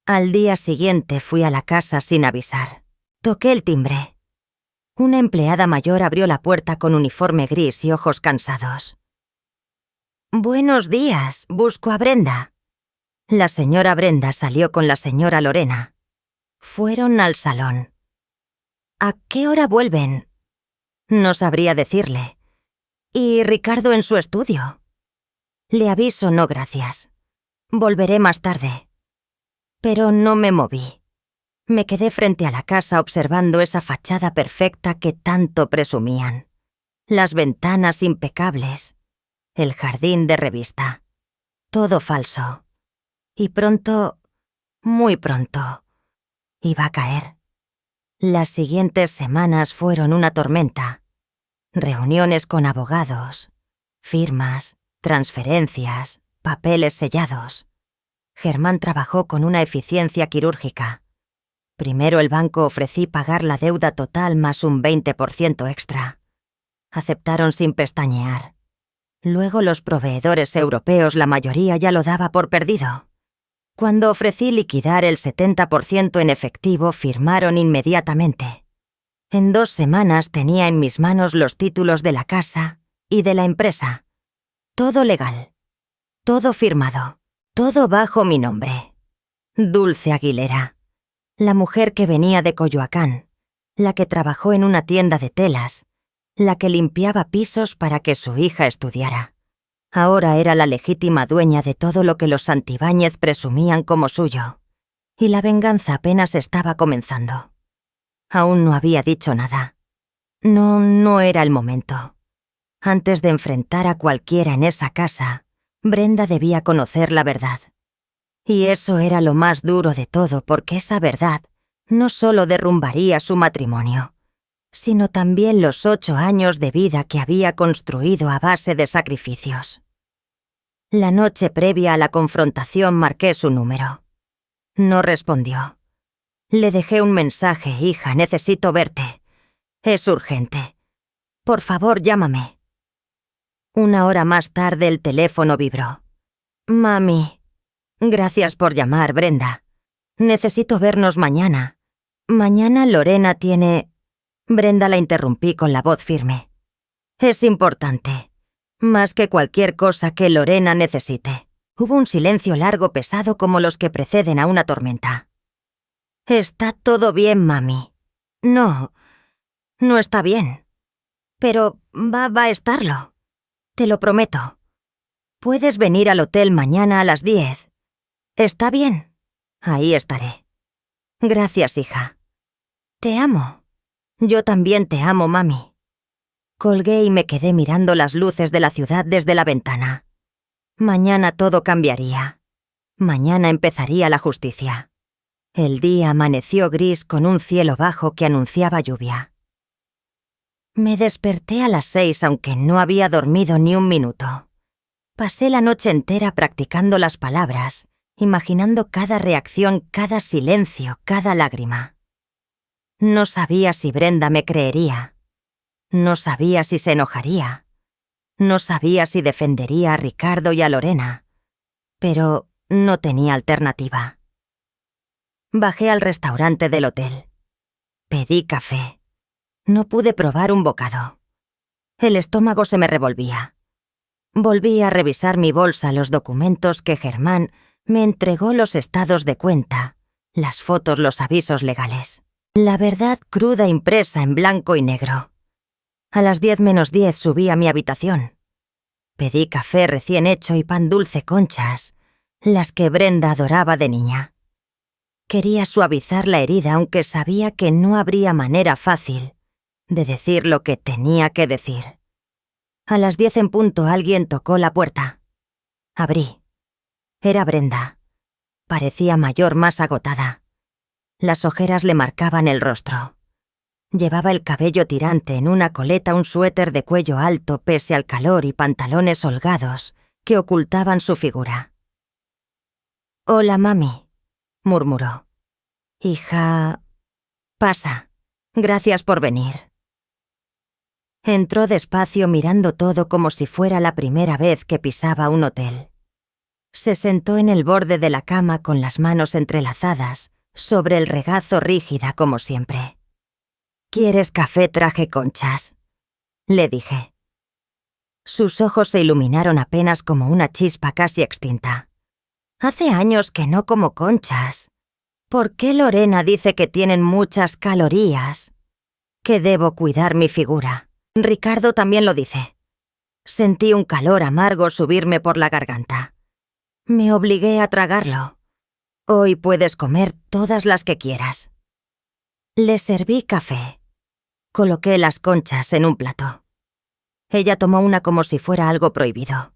Al día siguiente fui a la casa sin avisar. Toqué el timbre. Una empleada mayor abrió la puerta con uniforme gris y ojos cansados. «Buenos días, busco a Brenda». La señora Brenda salió con la señora Lorena. Fueron al salón. «¿A qué hora vuelven?» No sabría decirle. «¿Y Ricardo en su estudio?» «Le aviso, no gracias. Volveré más tarde». Pero no me moví. Me quedé frente a la casa observando esa fachada perfecta que tanto presumían. Las ventanas impecables. El jardín de revista. Todo falso. Y pronto, muy pronto, iba a caer. Las siguientes semanas fueron una tormenta. Reuniones con abogados, firmas, transferencias, papeles sellados. Germán trabajó con una eficiencia quirúrgica. Primero el banco ofrecí pagar la deuda total más un 20% extra. Aceptaron sin pestañear. Luego los proveedores europeos, la mayoría ya lo daba por perdido. Cuando ofrecí liquidar el 70% en efectivo, firmaron inmediatamente. En 2 semanas tenía en mis manos los títulos de la casa y de la empresa. Todo legal. Todo firmado. Todo bajo mi nombre. Dulce Aguilera. La mujer que venía de Coyoacán, la que trabajó en una tienda de telas, la que limpiaba pisos para que su hija estudiara. Ahora era la legítima dueña de todo lo que los Santibáñez presumían como suyo, y la venganza apenas estaba comenzando. Aún no había dicho nada. No era el momento. Antes de enfrentar a cualquiera en esa casa, Brenda debía conocer la verdad. Y eso era lo más duro de todo, porque esa verdad no solo derrumbaría su matrimonio, sino también los 8 años de vida que había construido a base de sacrificios. La noche previa a la confrontación marqué su número. No respondió. Le dejé un mensaje: hija, necesito verte. Es urgente. Por favor, llámame. 1 hora más tarde el teléfono vibró. Mami. Gracias por llamar, Brenda. Necesito vernos mañana. Mañana Lorena tiene... Brenda la interrumpí con la voz firme. Es importante. Más que cualquier cosa que Lorena necesite. Hubo un silencio largo, pesado, como los que preceden a una tormenta. Está todo bien, mami. No está bien. Pero va a estarlo. Te lo prometo. Puedes venir al hotel mañana a las 10. ¿Está bien? Ahí estaré. Gracias, hija. Te amo. Yo también te amo, mami. Colgué y me quedé mirando las luces de la ciudad desde la ventana. Mañana todo cambiaría. Mañana empezaría la justicia. El día amaneció gris con un cielo bajo que anunciaba lluvia. Me desperté a las 6, aunque no había dormido ni un minuto. Pasé la noche entera practicando las palabras, imaginando cada reacción, cada silencio, cada lágrima. No sabía si Brenda me creería. No sabía si se enojaría. No sabía si defendería a Ricardo y a Lorena. Pero no tenía alternativa. Bajé al restaurante del hotel. Pedí café. No pude probar un bocado. El estómago se me revolvía. Volví a revisar mi bolsa, los documentos que Germán me entregó, los estados de cuenta, las fotos, los avisos legales. La verdad cruda impresa en blanco y negro. A las 10 menos 10 subí a mi habitación. Pedí café recién hecho y pan dulce, conchas, las que Brenda adoraba de niña. Quería suavizar la herida, aunque sabía que no habría manera fácil de decir lo que tenía que decir. A las 10 en punto alguien tocó la puerta. Abrí. Era Brenda. Parecía mayor, más agotada. Las ojeras le marcaban el rostro. Llevaba el cabello tirante en una coleta, un suéter de cuello alto pese al calor y pantalones holgados que ocultaban su figura. «Hola, mami», murmuró. «Hija... Pasa. Gracias por venir». Entró despacio, mirando todo como si fuera la primera vez que pisaba un hotel. Se sentó en el borde de la cama con las manos entrelazadas sobre el regazo, rígida como siempre. «¿Quieres café? Traje conchas», le dije. Sus ojos se iluminaron apenas, como una chispa casi extinta. «Hace años que no como conchas. ¿Por qué Lorena dice que tienen muchas calorías? Que debo cuidar mi figura. Ricardo también lo dice». Sentí un calor amargo subirme por la garganta. Me obligué a tragarlo. «Hoy puedes comer todas las que quieras». Le serví café. Coloqué las conchas en un plato. Ella tomó una como si fuera algo prohibido.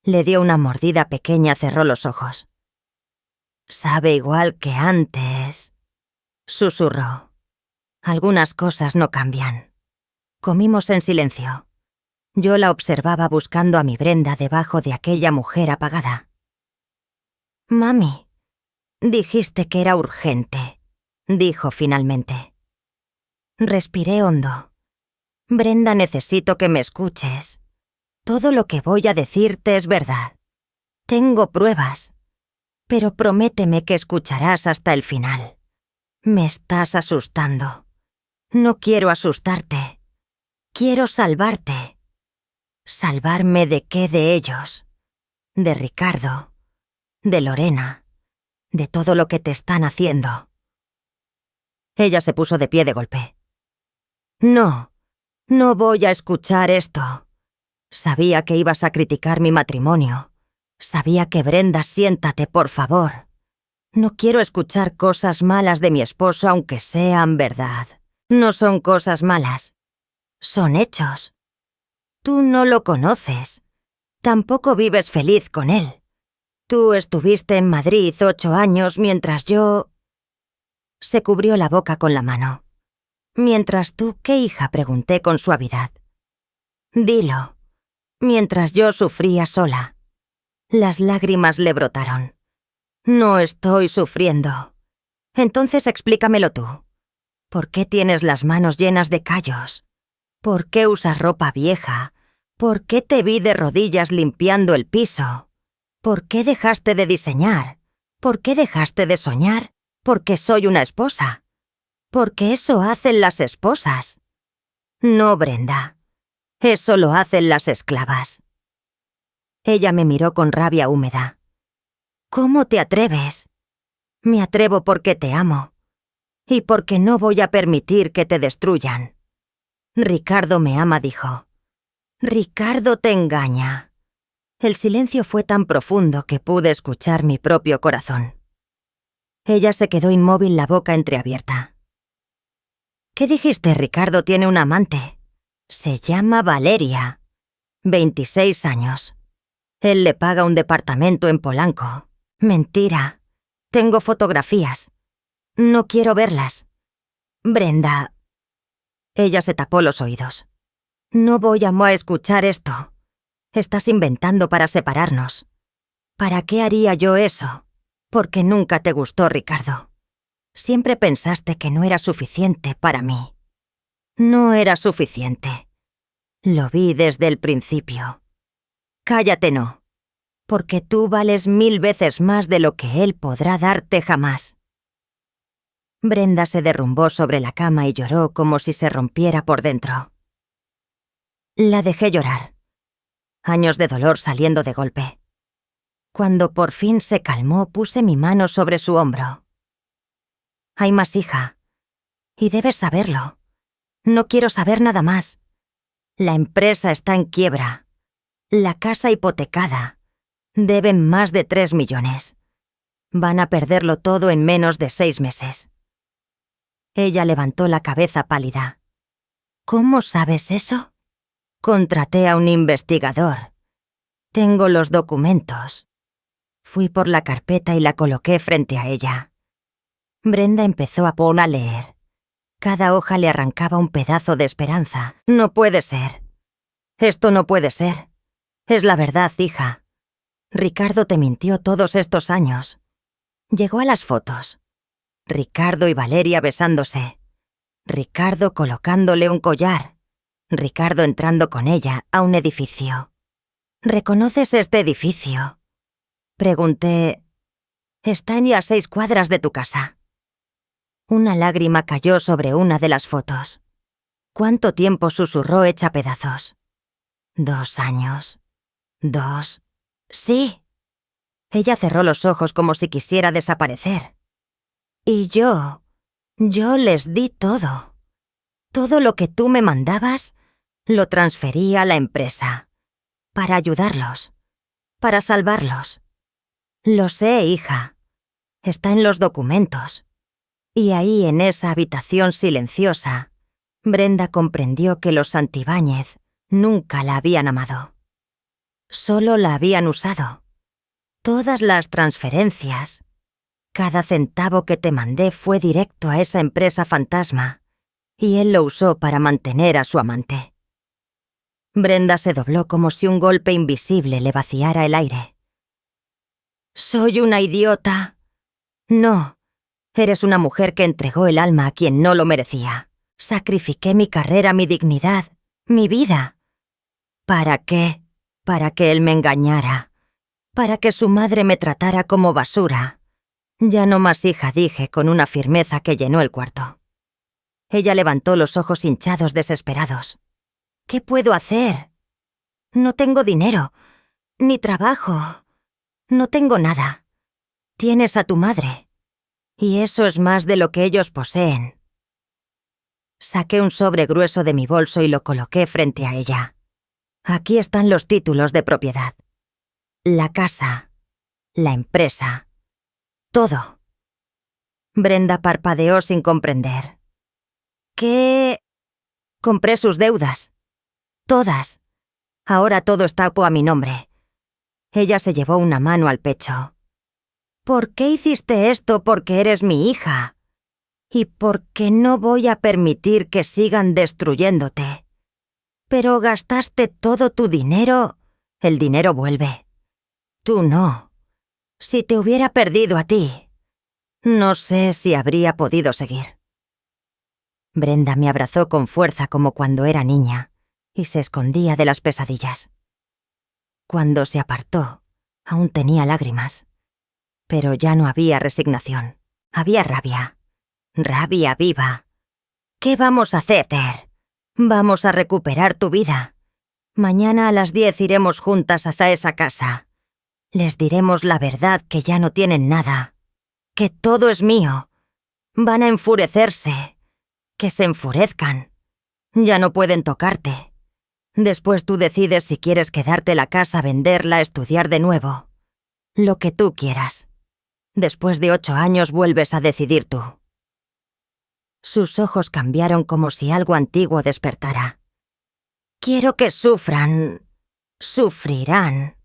Le dio una mordida pequeña, cerró los ojos. «Sabe igual que antes», susurró. «Algunas cosas no cambian». Comimos en silencio. Yo la observaba buscando a mi Brenda debajo de aquella mujer apagada. «Mami, dijiste que era urgente», dijo finalmente. Respiré hondo. «Brenda, necesito que me escuches. Todo lo que voy a decirte es verdad. Tengo pruebas. Pero prométeme que escucharás hasta el final. Me estás asustando. No quiero asustarte. Quiero salvarte». «¿Salvarme de qué? De ellos. De Ricardo. De Lorena. De todo lo que te están haciendo». Ella se puso de pie de golpe. «No voy a escuchar esto. Sabía que ibas a criticar mi matrimonio. Sabía que... Brenda, siéntate, por favor. No quiero escuchar cosas malas de mi esposo, aunque sean verdad. No son cosas malas. Son hechos. Tú no lo conoces. Tampoco vives feliz con él. Tú estuviste en Madrid 8 años mientras yo...». Se cubrió la boca con la mano. Mientras tú, ¿qué hija?, pregunté con suavidad. Dilo. Mientras yo sufría sola. Las lágrimas le brotaron. No estoy sufriendo. Entonces explícamelo tú. ¿Por qué tienes las manos llenas de callos? ¿Por qué usas ropa vieja? ¿Por qué te vi de rodillas limpiando el piso? ¿Por qué dejaste de diseñar? ¿Por qué dejaste de soñar? Porque soy una esposa. Porque eso hacen las esposas. No, Brenda. Eso lo hacen las esclavas. Ella me miró con rabia húmeda. ¿Cómo te atreves? Me atrevo porque te amo. Y porque no voy a permitir que te destruyan. Ricardo me ama, dijo. Ricardo te engaña. El silencio fue tan profundo que pude escuchar mi propio corazón. Ella se quedó inmóvil, la boca entreabierta. ¿Qué dijiste? Ricardo tiene una amante. Se llama Valeria. 26 años. Él le paga un departamento en Polanco. Mentira. Tengo fotografías. No quiero verlas. Brenda. Ella se tapó los oídos. No voy a escuchar esto. Estás inventando para separarnos. ¿Para qué haría yo eso? Porque nunca te gustó Ricardo. Siempre pensaste que no era suficiente para mí. No era suficiente. Lo vi desde el principio. Cállate, no. Porque tú vales 1000 veces más de lo que él podrá darte jamás. Brenda se derrumbó sobre la cama y lloró como si se rompiera por dentro. La dejé llorar. Años de dolor saliendo de golpe. Cuando por fin se calmó, puse mi mano sobre su hombro. Hay más, hija. Y debes saberlo. No quiero saber nada más. La empresa está en quiebra. La casa hipotecada. Deben más de 3 millones. Van a perderlo todo en menos de 6 meses. Ella levantó la cabeza pálida. ¿Cómo sabes eso? Contraté a un investigador. Tengo los documentos. Fui por la carpeta y la coloqué frente a ella. Brenda empezó a leer. Cada hoja le arrancaba un pedazo de esperanza. No puede ser. Esto no puede ser. Es la verdad, hija. Ricardo te mintió todos estos años. Llegó a las fotos. Ricardo y Valeria besándose. Ricardo colocándole un collar. Ricardo entrando con ella a un edificio. ¿Reconoces este edificio? Pregunté. Está a 6 cuadras de tu casa. Una lágrima cayó sobre una de las fotos. ¿Cuánto tiempo?, susurró hecha pedazos. 2 años. 2. Sí. Ella cerró los ojos como si quisiera desaparecer. Y yo les di todo. Todo lo que tú me mandabas, lo transferí a la empresa. Para ayudarlos. Para salvarlos. Lo sé, hija. Está en los documentos. Y ahí, en esa habitación silenciosa, Brenda comprendió que los Santibáñez nunca la habían amado. Solo la habían usado. Todas las transferencias, cada centavo que te mandé fue directo a esa empresa fantasma, y él lo usó para mantener a su amante. Brenda se dobló como si un golpe invisible le vaciara el aire. «Soy una idiota». «No, eres una mujer que entregó el alma a quien no lo merecía. Sacrifiqué mi carrera, mi dignidad, mi vida. ¿Para qué? Para que él me engañara. Para que su madre me tratara como basura. Ya no más, hija», dije con una firmeza que llenó el cuarto. Ella levantó los ojos hinchados, desesperados. «¿Qué puedo hacer? No tengo dinero, ni trabajo. No tengo nada. Tienes a tu madre. Y eso es más de lo que ellos poseen». Saqué un sobre grueso de mi bolso y lo coloqué frente a ella. «Aquí están los títulos de propiedad. La casa. La empresa. Todo». Brenda parpadeó sin comprender. «¿Qué?» «Compré sus deudas. Todas. Ahora todo está a mi nombre». Ella se llevó una mano al pecho. «¿Por qué hiciste esto? Porque eres mi hija. y porque no voy a permitir que sigan destruyéndote. Pero gastaste todo tu dinero. El dinero vuelve. Tú no. Si te hubiera perdido a ti, no sé si habría podido seguir. Brenda me abrazó con fuerza como cuando era niña y se escondía de las pesadillas. Cuando se apartó, aún tenía lágrimas, pero ya no había resignación. Había rabia. Rabia viva. ¿Qué vamos a hacer? Vamos a recuperar tu vida. Mañana a las 10 iremos juntas a esa casa. Les diremos la verdad, que ya no tienen nada. Que todo es mío. Van a enfurecerse. Que se enfurezcan. Ya no pueden tocarte. Después tú decides si quieres quedarte la casa, venderla, estudiar de nuevo. Lo que tú quieras. Después de 8 años vuelves a decidir tú. Sus ojos cambiaron como si algo antiguo despertara. Quiero que sufran. Sufrirán.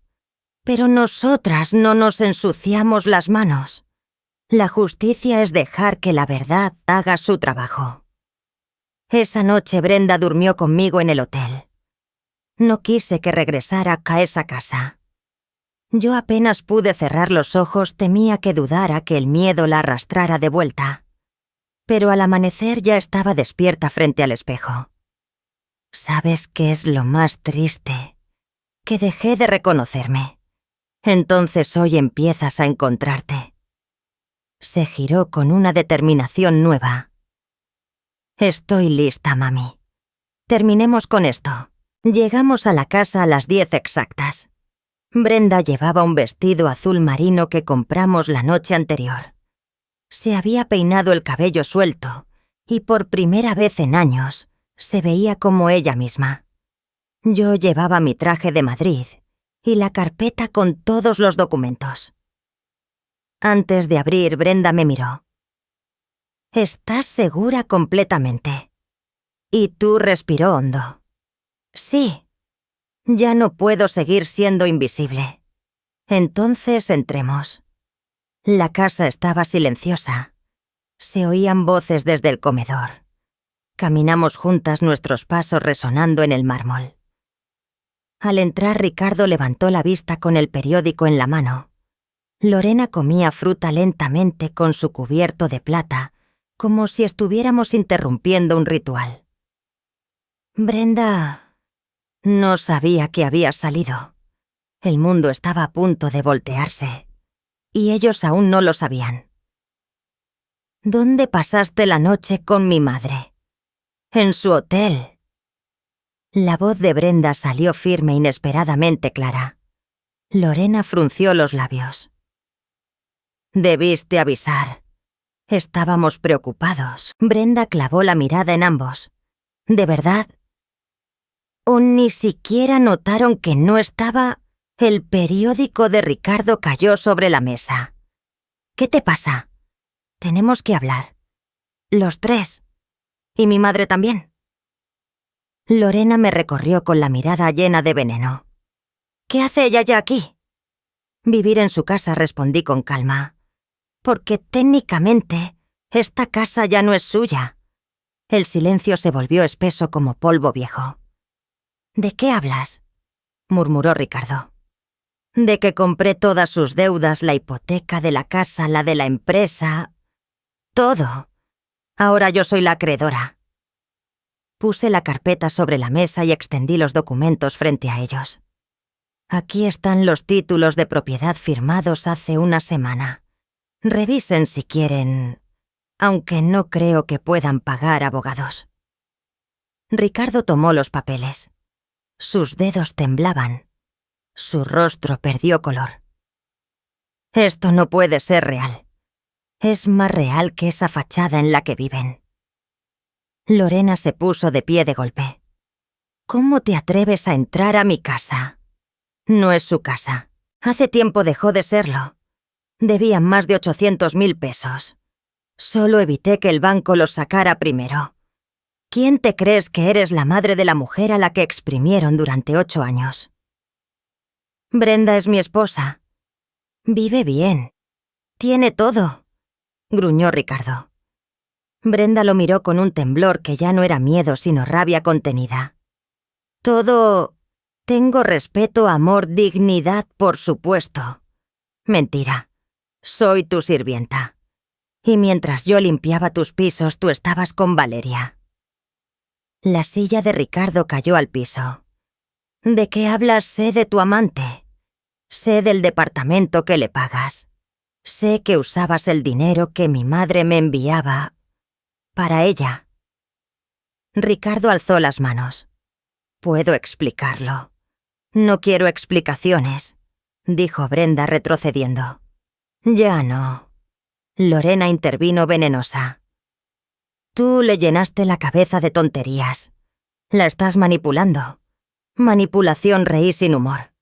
Pero nosotras no nos ensuciamos las manos. La justicia es dejar que la verdad haga su trabajo. Esa noche Brenda durmió conmigo en el hotel. No quise que regresara a esa casa. Yo apenas pude cerrar los ojos, temía que dudara, que el miedo la arrastrara de vuelta. Pero al amanecer ya estaba despierta frente al espejo. ¿Sabes qué es lo más triste? Que dejé de reconocerme. Entonces hoy empiezas a encontrarte. Se giró con una determinación nueva. Estoy lista, mami. Terminemos con esto. Llegamos a la casa a las 10 exactas. Brenda llevaba un vestido azul marino que compramos la noche anterior. Se había peinado el cabello suelto y por primera vez en años se veía como ella misma. Yo llevaba mi traje de Madrid y la carpeta con todos los documentos. Antes de abrir, Brenda me miró. ¿Estás segura completamente? Y tú respiró hondo. Sí. Ya no puedo seguir siendo invisible. Entonces entremos. La casa estaba silenciosa. Se oían voces desde el comedor. Caminamos juntas, nuestros pasos resonando en el mármol. Al entrar, Ricardo levantó la vista con el periódico en la mano. Lorena comía fruta lentamente con su cubierto de plata, como si estuviéramos interrumpiendo un ritual. Brenda no sabía que había salido. El mundo estaba a punto de voltearse, y ellos aún no lo sabían. ¿Dónde pasaste la noche con mi madre? En su hotel. La voz de Brenda salió firme, inesperadamente clara. Lorena frunció los labios. Debiste avisar. Estábamos preocupados. Brenda clavó la mirada en ambos. ¿De verdad? ¿O ni siquiera notaron que no estaba? El periódico de Ricardo cayó sobre la mesa. ¿Qué te pasa? Tenemos que hablar. Los tres. ¿Y mi madre también? Lorena me recorrió con la mirada llena de veneno. ¿Qué hace ella ya aquí? Vivir en su casa, respondí con calma. Porque técnicamente, esta casa ya no es suya. El silencio se volvió espeso como polvo viejo. ¿De qué hablas?, murmuró Ricardo. De que compré todas sus deudas, la hipoteca de la casa, la de la empresa... todo. Ahora yo soy la acreedora. Puse la carpeta sobre la mesa y extendí los documentos frente a ellos. Aquí están los títulos de propiedad firmados hace una semana. Revisen si quieren, aunque no creo que puedan pagar abogados. Ricardo tomó los papeles. Sus dedos temblaban. Su rostro perdió color. Esto no puede ser real. Es más real que esa fachada en la que viven. Lorena se puso de pie de golpe. ¿Cómo te atreves a entrar a mi casa? No es su casa. Hace tiempo dejó de serlo. Debían más de 800.000 pesos. Solo evité que el banco los sacara primero. ¿Quién te crees que eres, la madre de la mujer a la que exprimieron durante 8 años? Brenda es mi esposa. Vive bien. Tiene todo, gruñó Ricardo. Brenda lo miró con un temblor que ya no era miedo sino rabia contenida. Todo... Tengo respeto, amor, dignidad, por supuesto. Mentira. Soy tu sirvienta. Y mientras yo limpiaba tus pisos, tú estabas con Valeria. La silla de Ricardo cayó al piso. ¿De qué hablas? Sé de tu amante. Sé del departamento que le pagas. Sé que usabas el dinero que mi madre me enviaba para ella. Ricardo alzó las manos. Puedo explicarlo. No quiero explicaciones, dijo Brenda retrocediendo. Ya no. Lorena intervino venenosa. Tú le llenaste la cabeza de tonterías. La estás manipulando. Manipulación reí sin humor.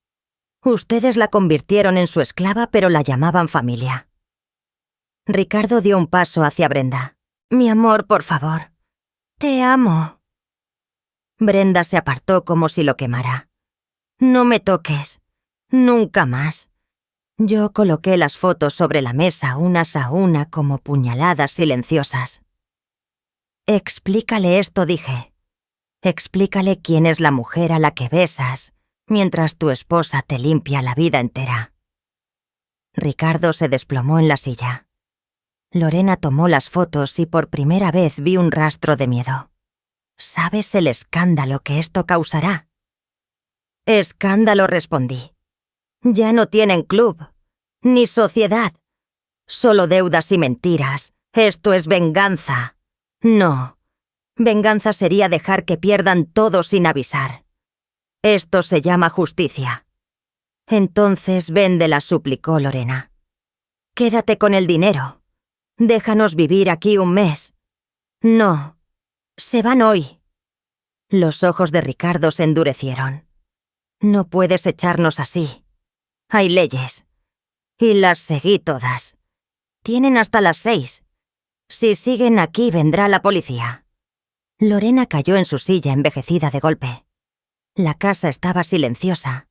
Ustedes la convirtieron en su esclava, pero la llamaban familia. Ricardo dio un paso hacia Brenda. Mi amor, por favor. Te amo. Brenda se apartó como si lo quemara. No me toques. Nunca más. Yo coloqué las fotos sobre la mesa unas a una como puñaladas silenciosas. Explícale esto, dije. Explícale quién es la mujer a la que besas mientras tu esposa te limpia la vida entera. Ricardo se desplomó en la silla. Lorena tomó las fotos y por primera vez vi un rastro de miedo. ¿Sabes el escándalo que esto causará? Escándalo, respondí. Ya no tienen club, ni sociedad. Solo deudas y mentiras. Esto es venganza. No. Venganza sería dejar que pierdan todo sin avisar. Esto se llama justicia. Entonces véndela, suplicó Lorena. Quédate con el dinero. Déjanos vivir aquí un mes. No. Se van hoy. Los ojos de Ricardo se endurecieron. No puedes echarnos así. Hay leyes. Y las seguí todas. Tienen hasta las 6. Si siguen aquí, vendrá la policía. Lorena cayó en su silla envejecida de golpe. La casa estaba silenciosa,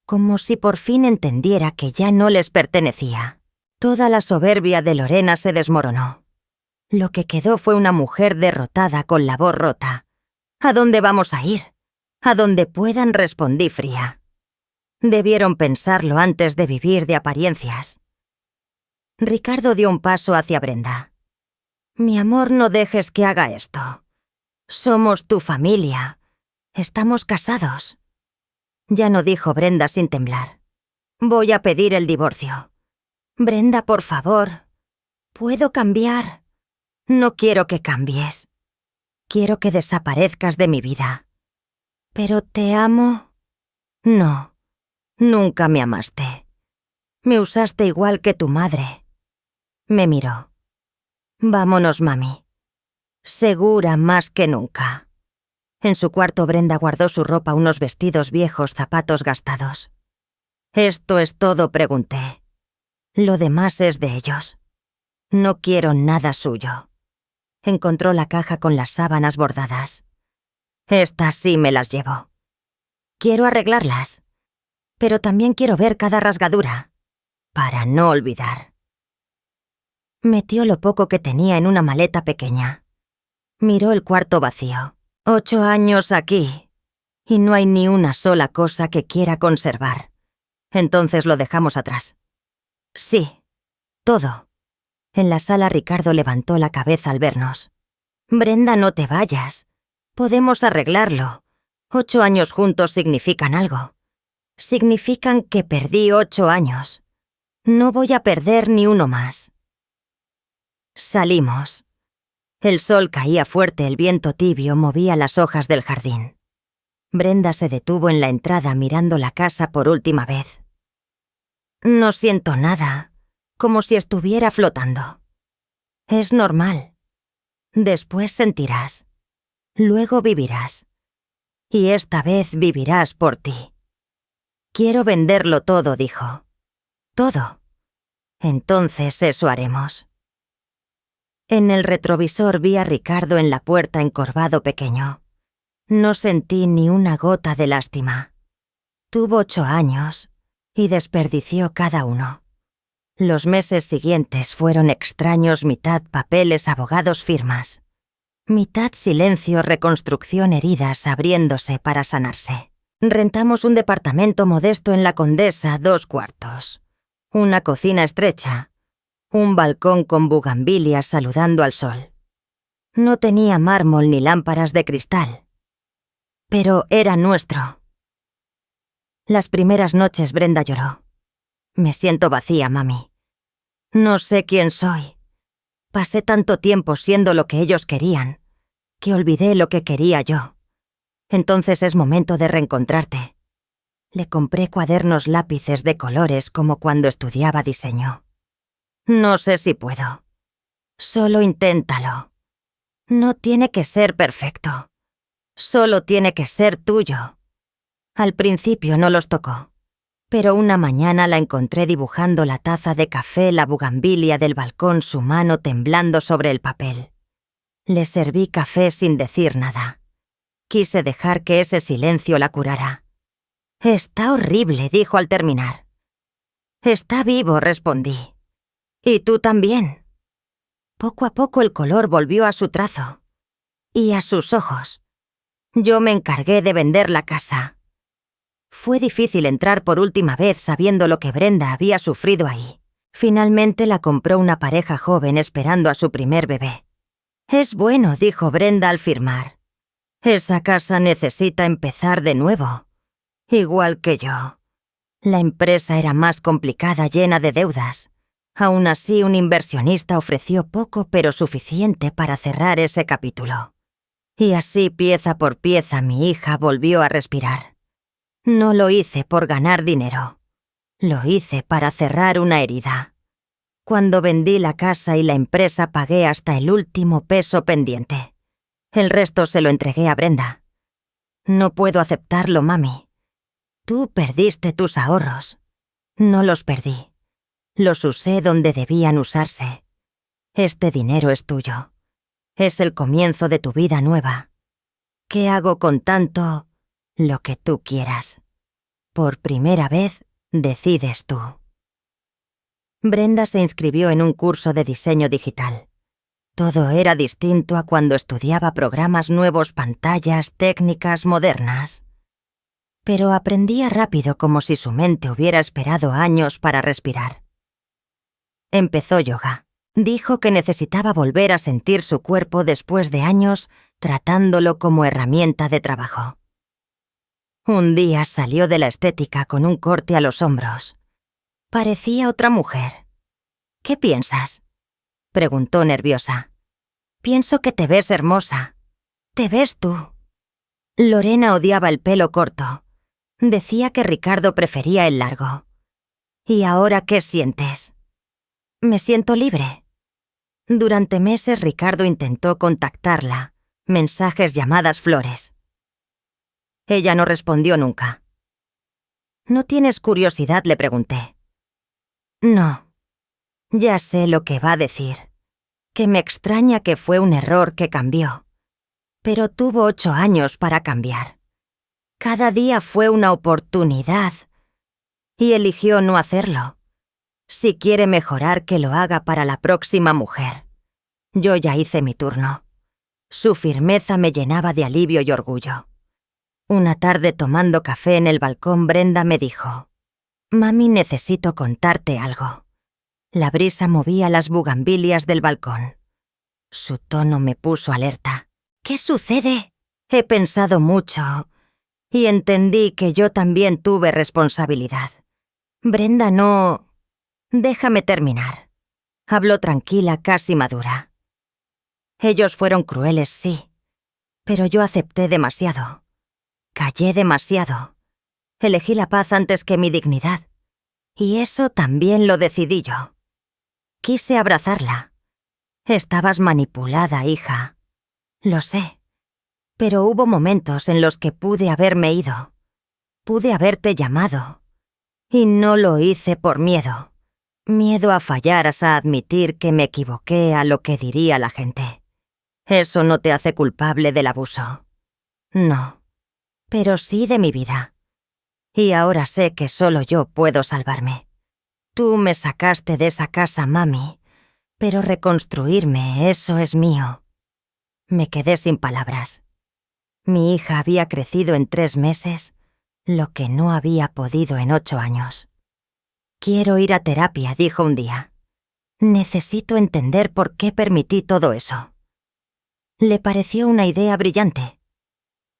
como si por fin entendiera que ya no les pertenecía. Toda la soberbia de Lorena se desmoronó. Lo que quedó fue una mujer derrotada con la voz rota. ¿A dónde vamos a ir? A donde puedan, respondí fría. Debieron pensarlo antes de vivir de apariencias. Ricardo dio un paso hacia Brenda. Mi amor, no dejes que haga esto. Somos tu familia. Estamos casados. Ya no, dijo Brenda sin temblar. Voy a pedir el divorcio. Brenda, por favor. ¿Puedo cambiar? No quiero que cambies. Quiero que desaparezcas de mi vida. ¿Pero te amo? No, nunca me amaste. Me usaste igual que tu madre. Me miró. Vámonos, mami. Segura más que nunca. En su cuarto Brenda guardó su ropa, unos vestidos viejos, zapatos gastados. ¿Esto es todo?, pregunté. Lo demás es de ellos. No quiero nada suyo. Encontró la caja con las sábanas bordadas. Estas sí me las llevo. Quiero arreglarlas, pero también quiero ver cada rasgadura, para no olvidar. Metió lo poco que tenía en una maleta pequeña. Miró el cuarto vacío. 8 años aquí, y no hay ni una sola cosa que quiera conservar. Entonces lo dejamos atrás. Sí, todo. En la sala Ricardo levantó la cabeza al vernos. Brenda, no te vayas. Podemos arreglarlo. 8 años juntos significan algo. Significan que perdí 8 años. No voy a perder ni uno más. Salimos. El sol caía fuerte, el viento tibio movía las hojas del jardín. Brenda se detuvo en la entrada mirando la casa por última vez. No siento nada, como si estuviera flotando. Es normal. Después sentirás. Luego vivirás. Y esta vez vivirás por ti. Quiero venderlo todo, dijo. Todo. Entonces eso haremos. En el retrovisor vi a Ricardo en la puerta encorvado pequeño. No sentí ni una gota de lástima. Tuvo 8 años y desperdició cada uno. Los meses siguientes fueron extraños, mitad papeles, abogados, firmas. Mitad silencio, reconstrucción, heridas abriéndose para sanarse. Rentamos un departamento modesto en la Condesa, 2 cuartos. Una cocina estrecha. Un balcón con bugambilias saludando al sol. No tenía mármol ni lámparas de cristal. Pero era nuestro. Las primeras noches Brenda lloró. Me siento vacía, mami. No sé quién soy. Pasé tanto tiempo siendo lo que ellos querían, que olvidé lo que quería yo. Entonces es momento de reencontrarte. Le compré cuadernos, lápices de colores como cuando estudiaba diseño. No sé si puedo. Solo inténtalo. No tiene que ser perfecto. Solo tiene que ser tuyo. Al principio no los tocó, pero una mañana la encontré dibujando la taza de café, la bugambilia del balcón, su mano temblando sobre el papel. Le serví café sin decir nada. Quise dejar que ese silencio la curara. «Está horrible», dijo al terminar. «Está vivo», respondí. «Y tú también». Poco a poco el color volvió a su trazo. Y a sus ojos. Yo me encargué de vender la casa. Fue difícil entrar por última vez sabiendo lo que Brenda había sufrido ahí. Finalmente la compró una pareja joven esperando a su primer bebé. «Es bueno», dijo Brenda al firmar. «Esa casa necesita empezar de nuevo. Igual que yo». La empresa era más complicada, llena de deudas. Aún así, un inversionista ofreció poco pero suficiente para cerrar ese capítulo. Y así, pieza por pieza, mi hija volvió a respirar. No lo hice por ganar dinero. Lo hice para cerrar una herida. Cuando vendí la casa y la empresa pagué hasta el último peso pendiente. El resto se lo entregué a Brenda. No puedo aceptarlo, mami. Tú perdiste tus ahorros. No los perdí. Los usé donde debían usarse. Este dinero es tuyo. Es el comienzo de tu vida nueva. ¿Qué hago con tanto? Lo que tú quieras. Por primera vez, decides tú. Brenda se inscribió en un curso de diseño digital. Todo era distinto a cuando estudiaba programas nuevos, pantallas, técnicas modernas. Pero aprendía rápido, como si su mente hubiera esperado años para respirar. Empezó yoga. Dijo que necesitaba volver a sentir su cuerpo después de años tratándolo como herramienta de trabajo. Un día salió de la estética con un corte a los hombros. Parecía otra mujer. «¿Qué piensas?», preguntó nerviosa. «Pienso que te ves hermosa. Te ves tú». Lorena odiaba el pelo corto. Decía que Ricardo prefería el largo. «¿Y ahora qué sientes?». «Me siento libre». Durante meses Ricardo intentó contactarla. Mensajes, llamadas, flores. Ella no respondió nunca. «¿No tienes curiosidad?», le pregunté. «No. Ya sé lo que va a decir. Que me extraña que fue un error que cambió. Pero tuvo 8 años para cambiar. Cada día fue una oportunidad. Y eligió no hacerlo. Si quiere mejorar, que lo haga para la próxima mujer. Yo ya hice mi turno». Su firmeza me llenaba de alivio y orgullo. Una tarde, tomando café en el balcón, Brenda me dijo: «Mami, necesito contarte algo». La brisa movía las bugambilias del balcón. Su tono me puso alerta. «¿Qué sucede?». He pensado mucho y entendí que yo también tuve responsabilidad. Brenda, no... Déjame terminar. Habló tranquila, casi madura. Ellos fueron crueles, sí, pero yo acepté demasiado. Callé demasiado. Elegí la paz antes que mi dignidad. Y eso también lo decidí yo. Quise abrazarla. «Estabas manipulada, hija». Lo sé. Pero hubo momentos en los que pude haberme ido. Pude haberte llamado. Y no lo hice por miedo. Miedo a fallar, a admitir que me equivoqué, a lo que diría la gente. Eso no te hace culpable del abuso. No. Pero sí de mi vida. Y ahora sé que solo yo puedo salvarme. Tú me sacaste de esa casa, mami, pero reconstruirme, eso es mío. Me quedé sin palabras. Mi hija había crecido en 3 meses, lo que no había podido en 8 años. Quiero ir a terapia, dijo un día. Necesito entender por qué permití todo eso. Le pareció una idea brillante.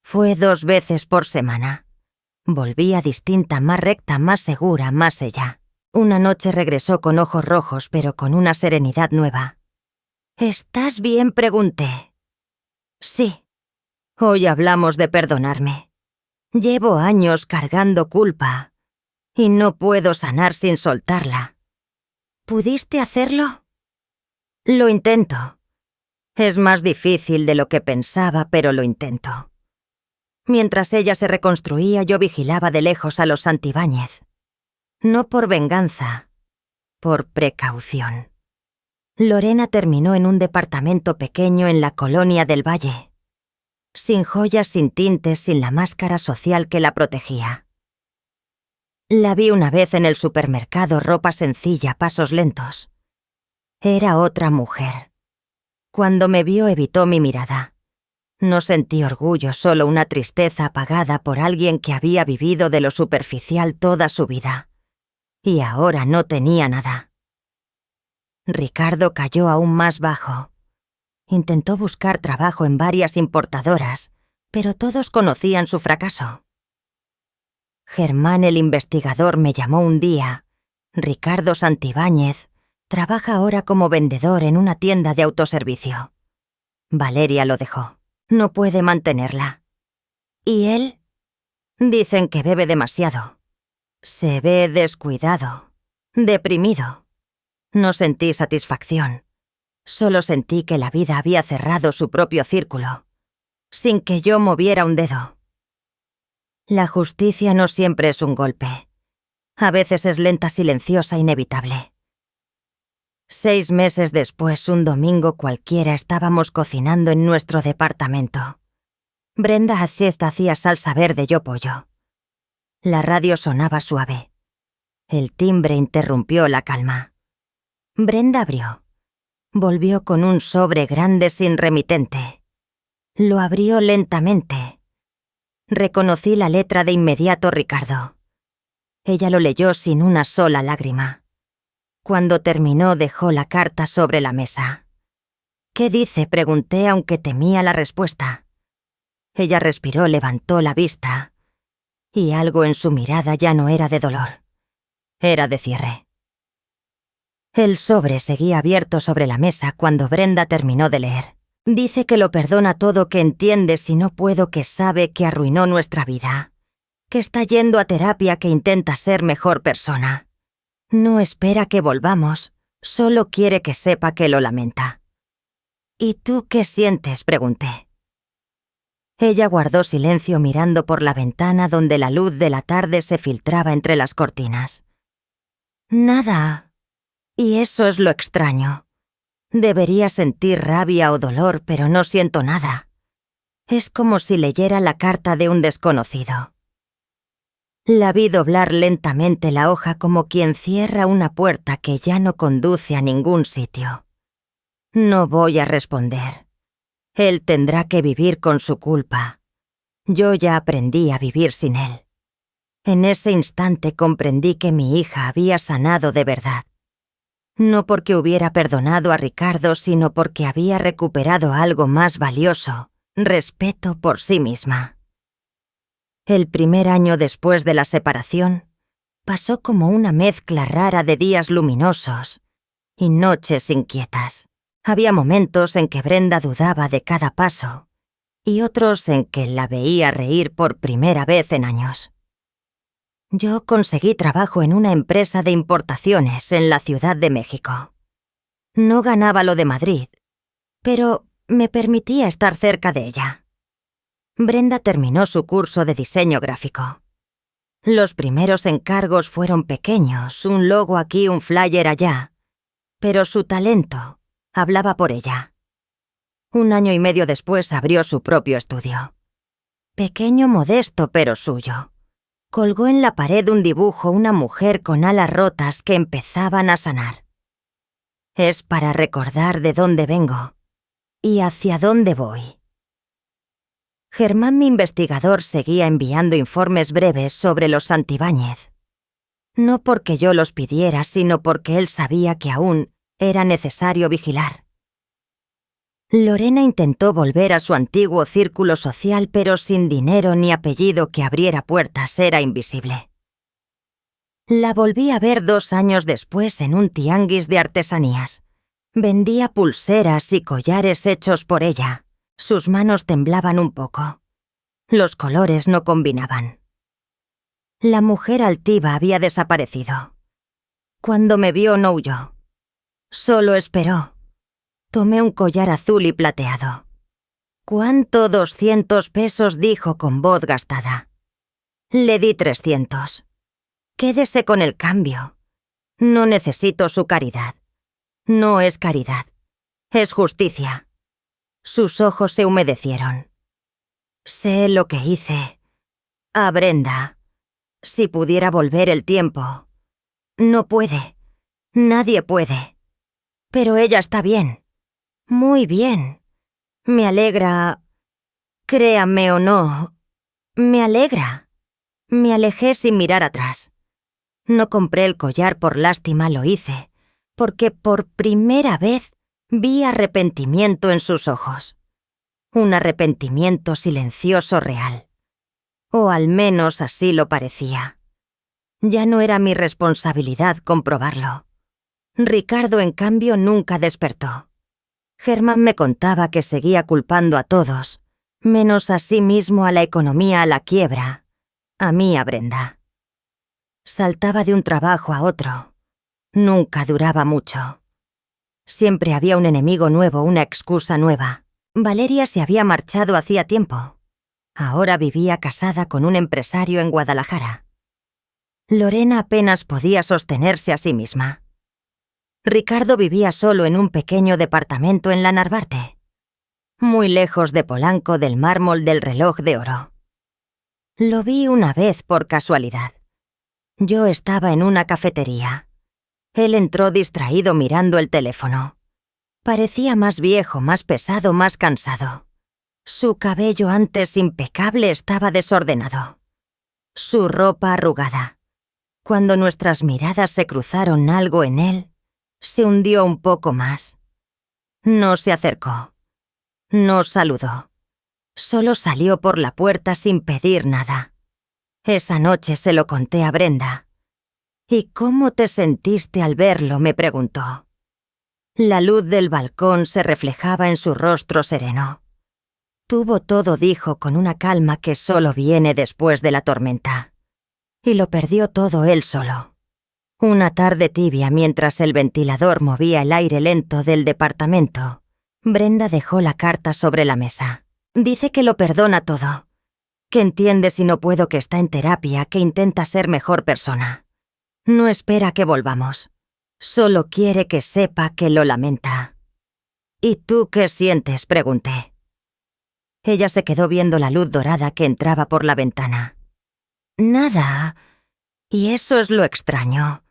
Fue 2 veces por semana. Volvía distinta, más recta, más segura, más ella. Una noche regresó con ojos rojos, pero con una serenidad nueva. ¿Estás bien?, pregunté. Sí. Hoy hablamos de perdonarme. Llevo años cargando culpa y no puedo sanar sin soltarla. ¿Pudiste hacerlo? Lo intento. Es más difícil de lo que pensaba, pero lo intento. Mientras ella se reconstruía, yo vigilaba de lejos a los Santibáñez. No por venganza, por precaución. Lorena terminó en un departamento pequeño en la colonia del Valle. Sin joyas, sin tintes, sin la máscara social que la protegía. La vi una vez en el supermercado, ropa sencilla, pasos lentos. Era otra mujer. Cuando me vio evitó mi mirada. No sentí orgullo, solo una tristeza apagada por alguien que había vivido de lo superficial toda su vida. Y ahora no tenía nada. Ricardo cayó aún más bajo. Intentó buscar trabajo en varias importadoras, pero todos conocían su fracaso. Germán, el investigador, me llamó un día. Ricardo Santibáñez trabaja ahora como vendedor en una tienda de autoservicio. Valeria lo dejó. No puede mantenerla. ¿Y él? Dicen que bebe demasiado. Se ve descuidado, deprimido. No sentí satisfacción. Solo sentí que la vida había cerrado su propio círculo, sin que yo moviera un dedo. La justicia no siempre es un golpe. A veces es lenta, silenciosa, inevitable. 6 meses después, un domingo cualquiera, estábamos cocinando en nuestro departamento. Brenda Asiesta hacía salsa verde, yo pollo. La radio sonaba suave. El timbre interrumpió la calma. Brenda abrió. Volvió con un sobre grande sin remitente. Lo abrió lentamente. Reconocí la letra de inmediato: Ricardo. Ella lo leyó sin una sola lágrima. Cuando terminó, dejó la carta sobre la mesa. ¿Qué dice?, pregunté, aunque temía la respuesta. Ella respiró, levantó la vista, y algo en su mirada ya no era de dolor. Era de cierre. El sobre seguía abierto sobre la mesa cuando Brenda terminó de leer. Dice que lo perdona todo, que entiende si no puedo, que sabe que arruinó nuestra vida, que está yendo a terapia, que intenta ser mejor persona. No espera que volvamos, solo quiere que sepa que lo lamenta. ¿Y tú qué sientes?, pregunté. Ella guardó silencio mirando por la ventana donde la luz de la tarde se filtraba entre las cortinas. Nada. Y eso es lo extraño. Debería sentir rabia o dolor, pero no siento nada. Es como si leyera la carta de un desconocido. La vi doblar lentamente la hoja como quien cierra una puerta que ya no conduce a ningún sitio. No voy a responder. Él tendrá que vivir con su culpa. Yo ya aprendí a vivir sin él. En ese instante comprendí que mi hija había sanado de verdad. No porque hubiera perdonado a Ricardo, sino porque había recuperado algo más valioso: respeto por sí misma. El primer año después de la separación pasó como una mezcla rara de días luminosos y noches inquietas. Había momentos en que Brenda dudaba de cada paso y otros en que la veía reír por primera vez en años. Yo conseguí trabajo en una empresa de importaciones en la Ciudad de México. No ganaba lo de Madrid, pero me permitía estar cerca de ella. Brenda terminó su curso de diseño gráfico. Los primeros encargos fueron pequeños, un logo aquí, un flyer allá, pero su talento hablaba por ella. 1 año y medio después abrió su propio estudio. Pequeño, modesto, pero suyo. Colgó en la pared un dibujo una mujer con alas rotas que empezaban a sanar. Es para recordar de dónde vengo y hacia dónde voy. Germán, mi investigador, seguía enviando informes breves sobre los Santibáñez. No porque yo los pidiera, sino porque él sabía que aún era necesario vigilar. Lorena intentó volver a su antiguo círculo social, pero sin dinero ni apellido que abriera puertas era invisible. La volví a ver 2 años después en un tianguis de artesanías. Vendía pulseras y collares hechos por ella. Sus manos temblaban un poco. Los colores no combinaban. La mujer altiva había desaparecido. Cuando me vio no huyó. Solo esperó. Tomé un collar azul y plateado. ¿Cuánto? 200 pesos, dijo con voz gastada. Le di 300. Quédese con el cambio. No necesito su caridad. No es caridad. Es justicia. Sus ojos se humedecieron. Sé lo que hice. A Brenda. Si pudiera volver el tiempo. No puede. Nadie puede. Pero ella está bien. Muy bien. Me alegra. Créame o no. Me alegra. Me alejé sin mirar atrás. No compré el collar por lástima, lo hice, porque por primera vez vi arrepentimiento en sus ojos. Un arrepentimiento silencioso real. O al menos así lo parecía. Ya no era mi responsabilidad comprobarlo. Ricardo, en cambio, nunca despertó. Germán me contaba que seguía culpando a todos, menos a sí mismo, a la economía, a la quiebra, a mí, a Brenda. Saltaba de un trabajo a otro. Nunca duraba mucho. Siempre había un enemigo nuevo, una excusa nueva. Valeria se había marchado hacía tiempo. Ahora vivía casada con un empresario en Guadalajara. Lorena apenas podía sostenerse a sí misma. Ricardo vivía solo en un pequeño departamento en la Narvarte, muy lejos de Polanco, del mármol, del reloj de oro. Lo vi una vez por casualidad. Yo estaba en una cafetería. Él entró distraído mirando el teléfono. Parecía más viejo, más pesado, más cansado. Su cabello, antes impecable, estaba desordenado. Su ropa arrugada. Cuando nuestras miradas se cruzaron, algo en él se hundió un poco más. No se acercó. No saludó. Solo salió por la puerta sin pedir nada. Esa noche se lo conté a Brenda. ¿Y cómo te sentiste al verlo?, me preguntó. La luz del balcón se reflejaba en su rostro sereno. Tuvo todo, dijo con una calma que solo viene después de la tormenta. Y lo perdió todo él solo. Una tarde tibia, mientras el ventilador movía el aire lento del departamento, Brenda dejó la carta sobre la mesa. Dice que lo perdona todo, que entiende si no puedo, que está en terapia, que intenta ser mejor persona. No espera que volvamos. Solo quiere que sepa que lo lamenta. ¿Y tú qué sientes?, pregunté. Ella se quedó viendo la luz dorada que entraba por la ventana. Nada. Y eso es lo extraño.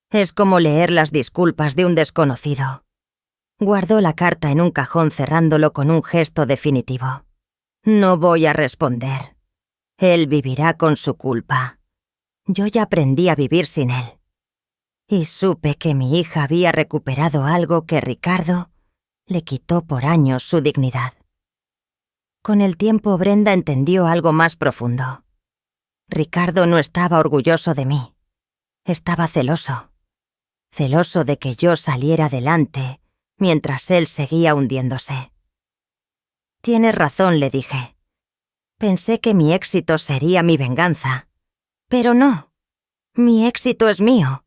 Es como leer las disculpas de un desconocido. Guardó la carta en un cajón, cerrándolo con un gesto definitivo. No voy a responder. Él vivirá con su culpa. Yo ya aprendí a vivir sin él. Y supe que mi hija había recuperado algo que Ricardo le quitó por años, su dignidad. Con el tiempo, Brenda entendió algo más profundo. Ricardo no estaba orgulloso de mí. Estaba celoso. Celoso de que yo saliera adelante mientras él seguía hundiéndose. Tienes razón, le dije. Pensé que mi éxito sería mi venganza. Pero no. Mi éxito es mío.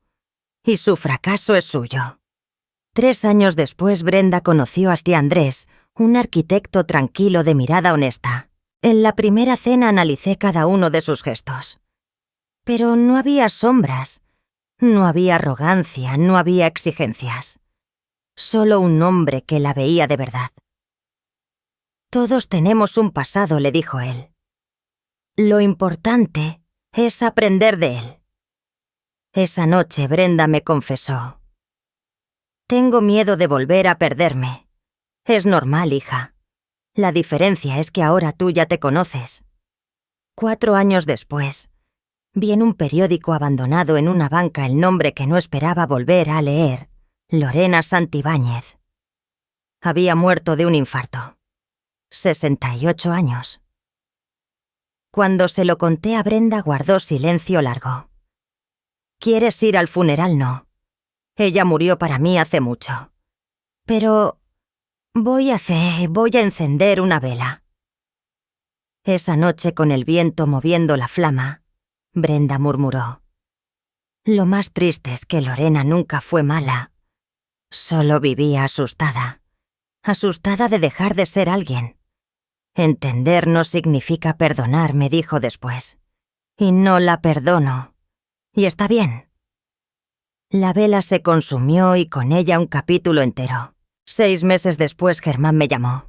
Y su fracaso es suyo. 3 años después, Brenda conoció a Andrés, un arquitecto tranquilo de mirada honesta. En la primera cena analicé cada uno de sus gestos. Pero no había sombras, no había arrogancia, no había exigencias. Solo un hombre que la veía de verdad. Todos tenemos un pasado, le dijo él. Lo importante es aprender de él. Esa noche Brenda me confesó: «Tengo miedo de volver a perderme. Es normal, hija. La diferencia es que ahora tú ya te conoces». 4 años después, vi en un periódico abandonado en una banca el nombre que no esperaba volver a leer: Lorena Santibáñez. Había muerto de un infarto. 68 años. Cuando se lo conté a Brenda, guardó silencio largo. «¿Quieres ir al funeral? No. Ella murió para mí hace mucho. Pero voy a encender una vela». Esa noche, con el viento moviendo la flama, Brenda murmuró: «Lo más triste es que Lorena nunca fue mala. Solo vivía asustada. Asustada de dejar de ser alguien. Entender no significa perdonar», me dijo después. «Y no la perdono. Y está bien». La vela se consumió y con ella un capítulo entero. 6 meses después Germán me llamó.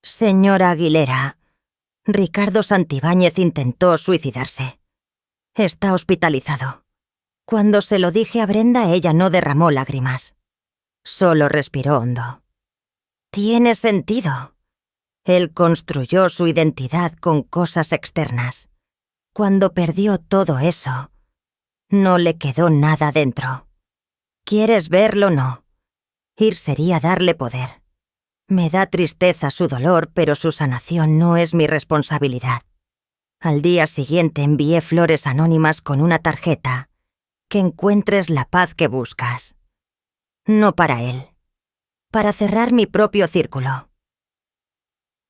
«Señora Aguilera, Ricardo Santibáñez intentó suicidarse. Está hospitalizado». Cuando se lo dije a Brenda, ella no derramó lágrimas. Solo respiró hondo. «Tiene sentido. Él construyó su identidad con cosas externas. Cuando perdió todo eso, no le quedó nada dentro. ¿Quieres verlo? No. Ir sería darle poder. Me da tristeza su dolor, pero su sanación no es mi responsabilidad». Al día siguiente envié flores anónimas con una tarjeta: «Que encuentres la paz que buscas». No para él. Para cerrar mi propio círculo.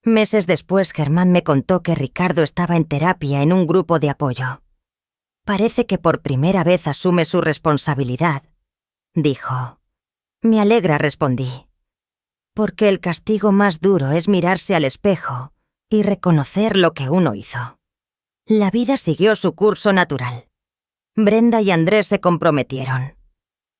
Meses después, Germán me contó que Ricardo estaba en terapia en un grupo de apoyo. «Parece que por primera vez asume su responsabilidad», dijo. «Me alegra», respondí. «Porque el castigo más duro es mirarse al espejo y reconocer lo que uno hizo». La vida siguió su curso natural. Brenda y Andrés se comprometieron.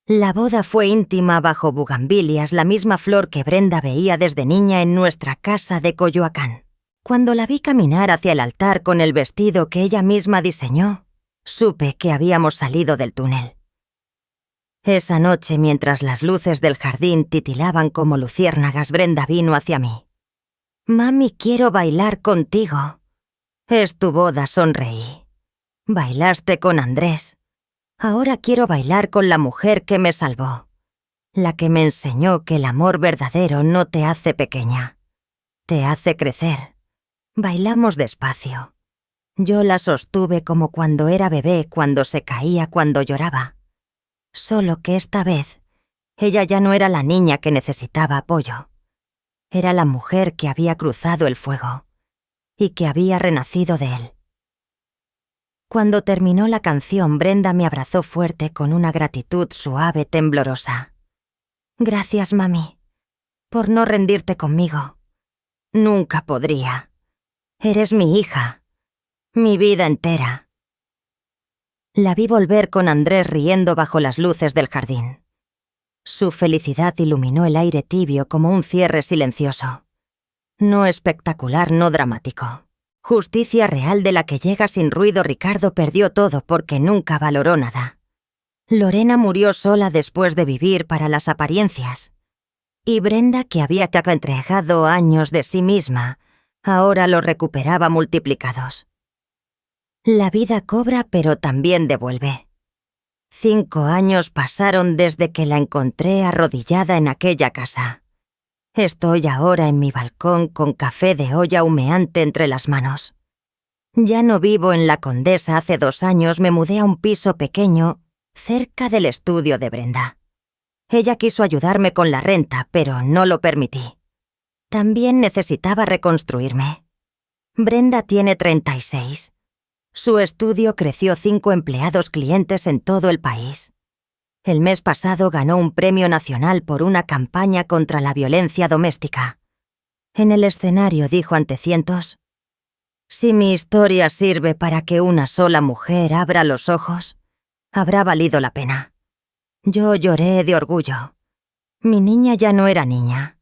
La boda fue íntima bajo bugambilias, la misma flor que Brenda veía desde niña en nuestra casa de Coyoacán. Cuando la vi caminar hacia el altar con el vestido que ella misma diseñó, supe que habíamos salido del túnel. Esa noche, mientras las luces del jardín titilaban como luciérnagas, Brenda vino hacia mí. «Mami, quiero bailar contigo». «Es tu boda», sonreí. «Bailaste con Andrés. Ahora quiero bailar con la mujer que me salvó. La que me enseñó que el amor verdadero no te hace pequeña. Te hace crecer». Bailamos despacio. Yo la sostuve como cuando era bebé, cuando se caía, cuando lloraba. Solo que esta vez, ella ya no era la niña que necesitaba apoyo. Era la mujer que había cruzado el fuego y que había renacido de él. Cuando terminó la canción, Brenda me abrazó fuerte con una gratitud suave, temblorosa. «Gracias, mami, por no rendirte conmigo. Nunca podría. Eres mi hija, mi vida entera». La vi volver con Andrés riendo bajo las luces del jardín. Su felicidad iluminó el aire tibio como un cierre silencioso. No espectacular, no dramático. Justicia real de la que llega sin ruido. Ricardo perdió todo porque nunca valoró nada. Lorena murió sola después de vivir para las apariencias. Y Brenda, que había entregado años de sí misma, ahora los recuperaba multiplicados. La vida cobra, pero también devuelve. 5 años pasaron desde que la encontré arrodillada en aquella casa. Estoy ahora en mi balcón con café de olla humeante entre las manos. Ya no vivo en La Condesa. Hace 2 años me mudé a un piso pequeño cerca del estudio de Brenda. Ella quiso ayudarme con la renta, pero no lo permití. También necesitaba reconstruirme. Brenda tiene 36. Su estudio creció 5 empleados clientes en todo el país. El mes pasado ganó un premio nacional por una campaña contra la violencia doméstica. En el escenario dijo ante cientos: «Si mi historia sirve para que una sola mujer abra los ojos, habrá valido la pena». Yo lloré de orgullo. Mi niña ya no era niña.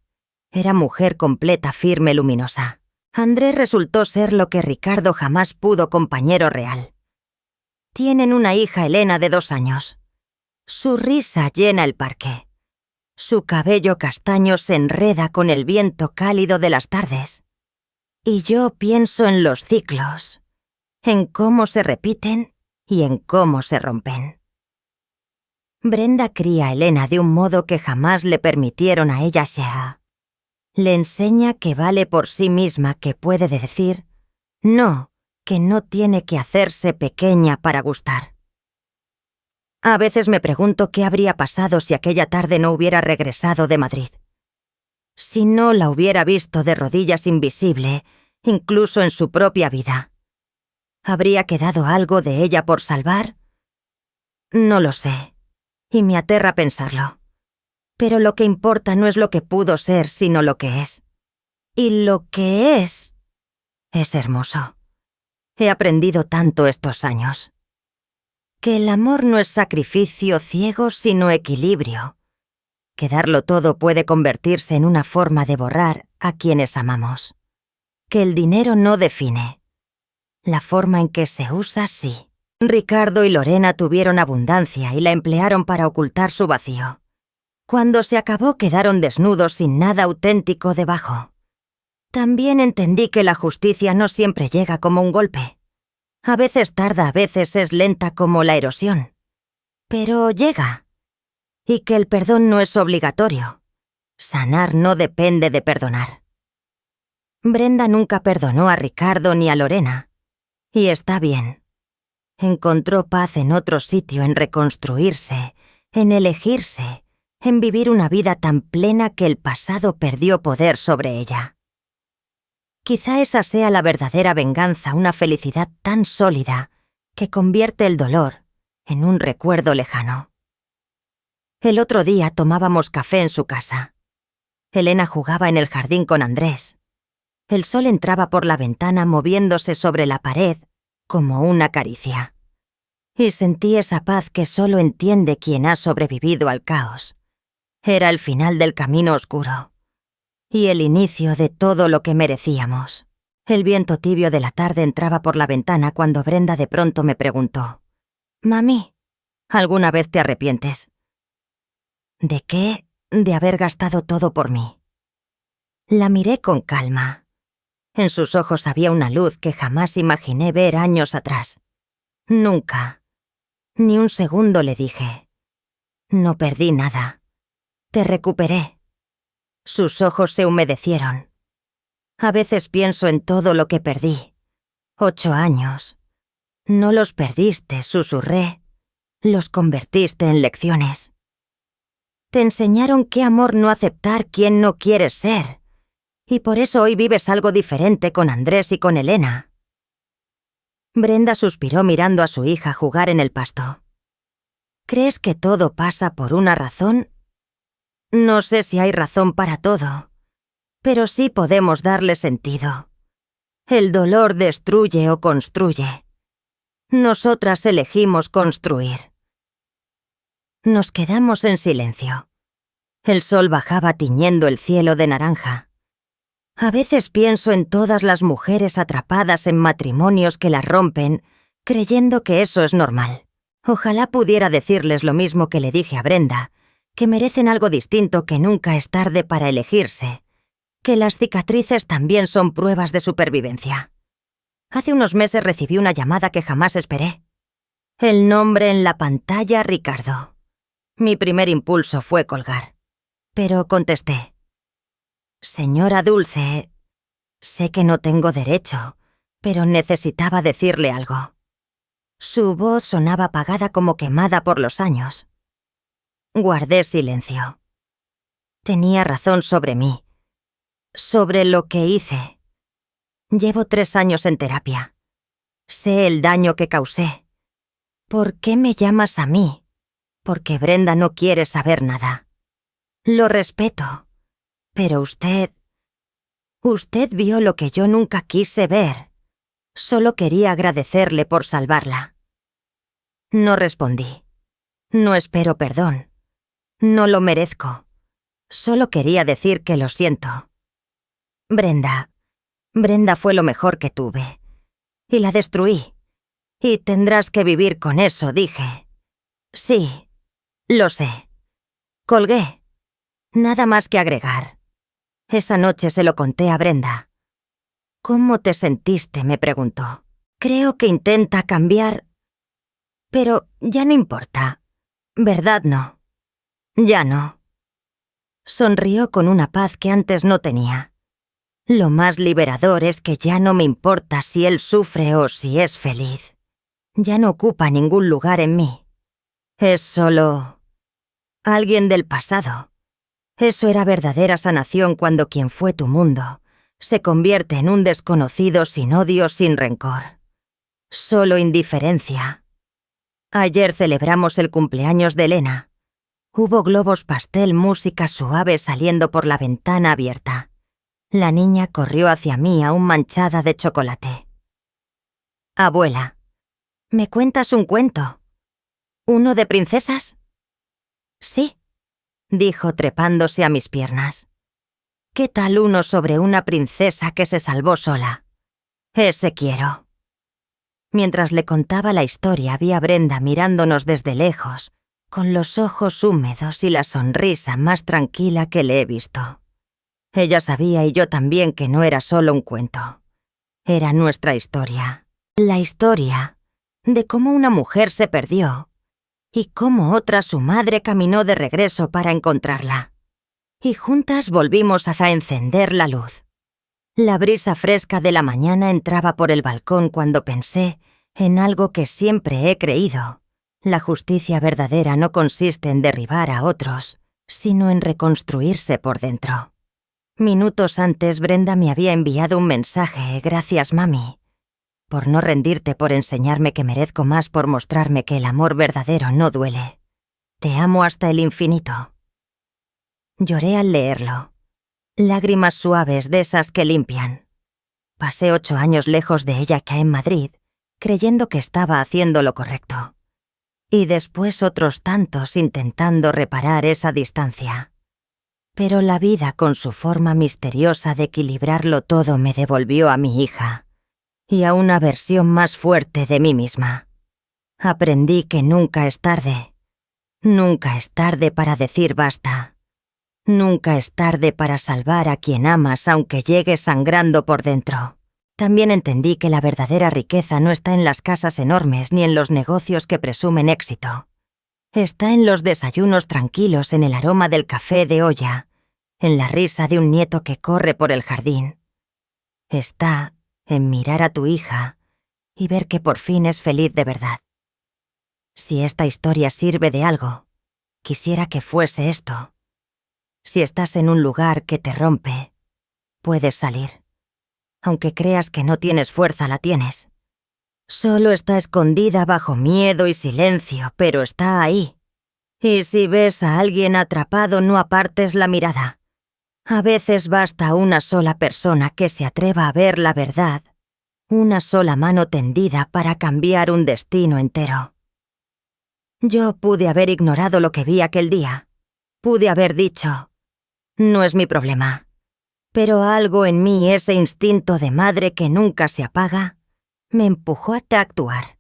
Era mujer completa, firme, luminosa. Andrés resultó ser lo que Ricardo jamás pudo: compañero real. Tienen una hija, Elena, de 2 años. Su risa llena el parque. Su cabello castaño se enreda con el viento cálido de las tardes. Y yo pienso en los ciclos, en cómo se repiten y en cómo se rompen. Brenda cría a Elena de un modo que jamás le permitieron a ella Shea. Le enseña que vale por sí misma, que puede decir no, que no tiene que hacerse pequeña para gustar. A veces me pregunto qué habría pasado si aquella tarde no hubiera regresado de Madrid. Si no la hubiera visto de rodillas invisible, incluso en su propia vida. ¿Habría quedado algo de ella por salvar? No lo sé, y me aterra pensarlo. Pero lo que importa no es lo que pudo ser, sino lo que es. Y lo que es hermoso. He aprendido tanto estos años. Que el amor no es sacrificio ciego, sino equilibrio. Que darlo todo puede convertirse en una forma de borrar a quienes amamos. Que el dinero no define. La forma en que se usa, sí. Ricardo y Lorena tuvieron abundancia y la emplearon para ocultar su vacío. Cuando se acabó, quedaron desnudos sin nada auténtico debajo. También entendí que la justicia no siempre llega como un golpe. A veces tarda, a veces es lenta como la erosión. Pero llega. Y que el perdón no es obligatorio. Sanar no depende de perdonar. Brenda nunca perdonó a Ricardo ni a Lorena. Y está bien. Encontró paz en otro sitio, en reconstruirse, en elegirse, en vivir una vida tan plena que el pasado perdió poder sobre ella. Quizá esa sea la verdadera venganza, una felicidad tan sólida que convierte el dolor en un recuerdo lejano. El otro día tomábamos café en su casa. Elena jugaba en el jardín con Andrés. El sol entraba por la ventana moviéndose sobre la pared como una caricia. Y sentí esa paz que solo entiende quien ha sobrevivido al caos. Era el final del camino oscuro. Y el inicio de todo lo que merecíamos. El viento tibio de la tarde entraba por la ventana cuando Brenda de pronto me preguntó: «Mami, ¿alguna vez te arrepientes?» ¿De qué? De haber gastado todo por mí. La miré con calma. En sus ojos había una luz que jamás imaginé ver años atrás. Nunca. Ni un segundo le dije. No perdí nada. Te recuperé. Sus ojos se humedecieron. A veces pienso en todo lo que perdí. 8 años. No los perdiste, susurré. Los convertiste en lecciones. Te enseñaron qué amor no aceptar, quién no quieres ser. Y por eso hoy vives algo diferente con Andrés y con Elena. Brenda suspiró mirando a su hija jugar en el pasto. ¿Crees que todo pasa por una razón? No sé si hay razón para todo, pero sí podemos darle sentido. El dolor destruye o construye. Nosotras elegimos construir. Nos quedamos en silencio. El sol bajaba tiñendo el cielo de naranja. A veces pienso en todas las mujeres atrapadas en matrimonios que las rompen, creyendo que eso es normal. Ojalá pudiera decirles lo mismo que le dije a Brenda, que merecen algo distinto, que nunca es tarde para elegirse, que las cicatrices también son pruebas de supervivencia. Hace unos meses recibí una llamada que jamás esperé. El nombre en la pantalla: Ricardo. Mi primer impulso fue colgar, pero contesté: «Señora Dulce, sé que no tengo derecho, pero necesitaba decirle algo». Su voz sonaba apagada, como quemada por los años. Guardé silencio. Tenía razón sobre mí, sobre lo que hice. Llevo 3 años en terapia. Sé el daño que causé. ¿Por qué me llamas a mí? Porque Brenda no quiere saber nada. Lo respeto. Pero usted vio lo que yo nunca quise ver. Solo quería agradecerle por salvarla. No respondí. No espero perdón. No lo merezco. Solo quería decir que lo siento. Brenda fue lo mejor que tuve. Y la destruí. Y tendrás que vivir con eso, dije. Sí, lo sé. Colgué. Nada más que agregar. Esa noche se lo conté a Brenda. ¿Cómo te sentiste?, me preguntó. Creo que intenta cambiar. Pero ya no importa. ¿Verdad no? Ya no. Sonrió con una paz que antes no tenía. Lo más liberador es que ya no me importa si él sufre o si es feliz. Ya no ocupa ningún lugar en mí. Es solo alguien del pasado. Eso era verdadera sanación cuando quien fue tu mundo se convierte en un desconocido sin odio, sin rencor. Solo indiferencia. Ayer celebramos el cumpleaños de Elena. Hubo globos pastel, música suave saliendo por la ventana abierta. La niña corrió hacia mí aún manchada de chocolate. Abuela, ¿me cuentas un cuento? ¿Uno de princesas? Sí, dijo trepándose a mis piernas. ¿Qué tal uno sobre una princesa que se salvó sola? Ese quiero. Mientras le contaba la historia, vi a Brenda mirándonos desde lejos, con los ojos húmedos y la sonrisa más tranquila que le he visto. Ella sabía y yo también que no era solo un cuento. Era nuestra historia. La historia de cómo una mujer se perdió y cómo otra, su madre, caminó de regreso para encontrarla. Y juntas volvimos a encender la luz. La brisa fresca de la mañana entraba por el balcón cuando pensé en algo que siempre he creído. La justicia verdadera no consiste en derribar a otros, sino en reconstruirse por dentro. Minutos antes, Brenda me había enviado un mensaje: gracias, mami, por no rendirte, por enseñarme que merezco más, por mostrarme que el amor verdadero no duele. Te amo hasta el infinito. Lloré al leerlo. Lágrimas suaves de esas que limpian. Pasé 8 años lejos de ella acá en Madrid, creyendo que estaba haciendo lo correcto. Y después otros tantos intentando reparar esa distancia. Pero la vida, con su forma misteriosa de equilibrarlo todo, me devolvió a mi hija y a una versión más fuerte de mí misma. Aprendí que nunca es tarde. Nunca es tarde para decir basta. Nunca es tarde para salvar a quien amas aunque llegues sangrando por dentro. También entendí que la verdadera riqueza no está en las casas enormes ni en los negocios que presumen éxito. Está en los desayunos tranquilos, en el aroma del café de olla, en la risa de un nieto que corre por el jardín. Está en mirar a tu hija y ver que por fin es feliz de verdad. Si esta historia sirve de algo, quisiera que fuese esto. Si estás en un lugar que te rompe, puedes salir. Aunque creas que no tienes fuerza, la tienes. Solo está escondida bajo miedo y silencio, pero está ahí. Y si ves a alguien atrapado, no apartes la mirada. A veces basta una sola persona que se atreva a ver la verdad, una sola mano tendida para cambiar un destino entero. Yo pude haber ignorado lo que vi aquel día. Pude haber dicho: no es mi problema. Pero algo en mí, ese instinto de madre que nunca se apaga, me empujó a actuar.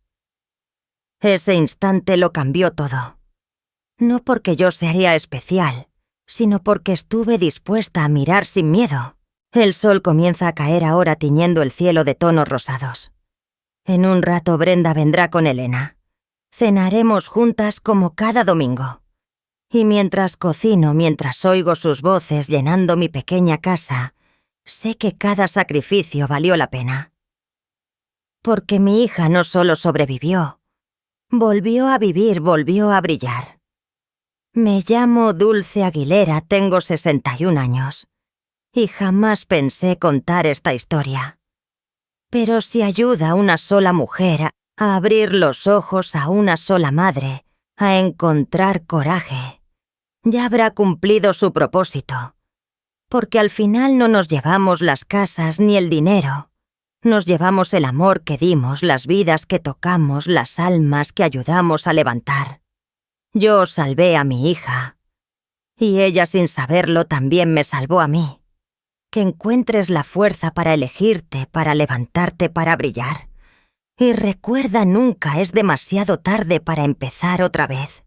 Ese instante lo cambió todo. No porque yo sería especial, sino porque estuve dispuesta a mirar sin miedo. El sol comienza a caer ahora, tiñendo el cielo de tonos rosados. En un rato Brenda vendrá con Elena. Cenaremos juntas como cada domingo. Y mientras cocino, mientras oigo sus voces llenando mi pequeña casa, sé que cada sacrificio valió la pena. Porque mi hija no solo sobrevivió, volvió a vivir, volvió a brillar. Me llamo Dulce Aguilera, tengo 61 años. Y jamás pensé contar esta historia. Pero si ayuda a una sola mujer a abrir los ojos, a una sola madre a encontrar coraje, ya habrá cumplido su propósito. Porque al final no nos llevamos las casas ni el dinero. Nos llevamos el amor que dimos, las vidas que tocamos, las almas que ayudamos a levantar. Yo salvé a mi hija. Y ella, sin saberlo, también me salvó a mí. Que encuentres la fuerza para elegirte, para levantarte, para brillar. Y recuerda, nunca es demasiado tarde para empezar otra vez.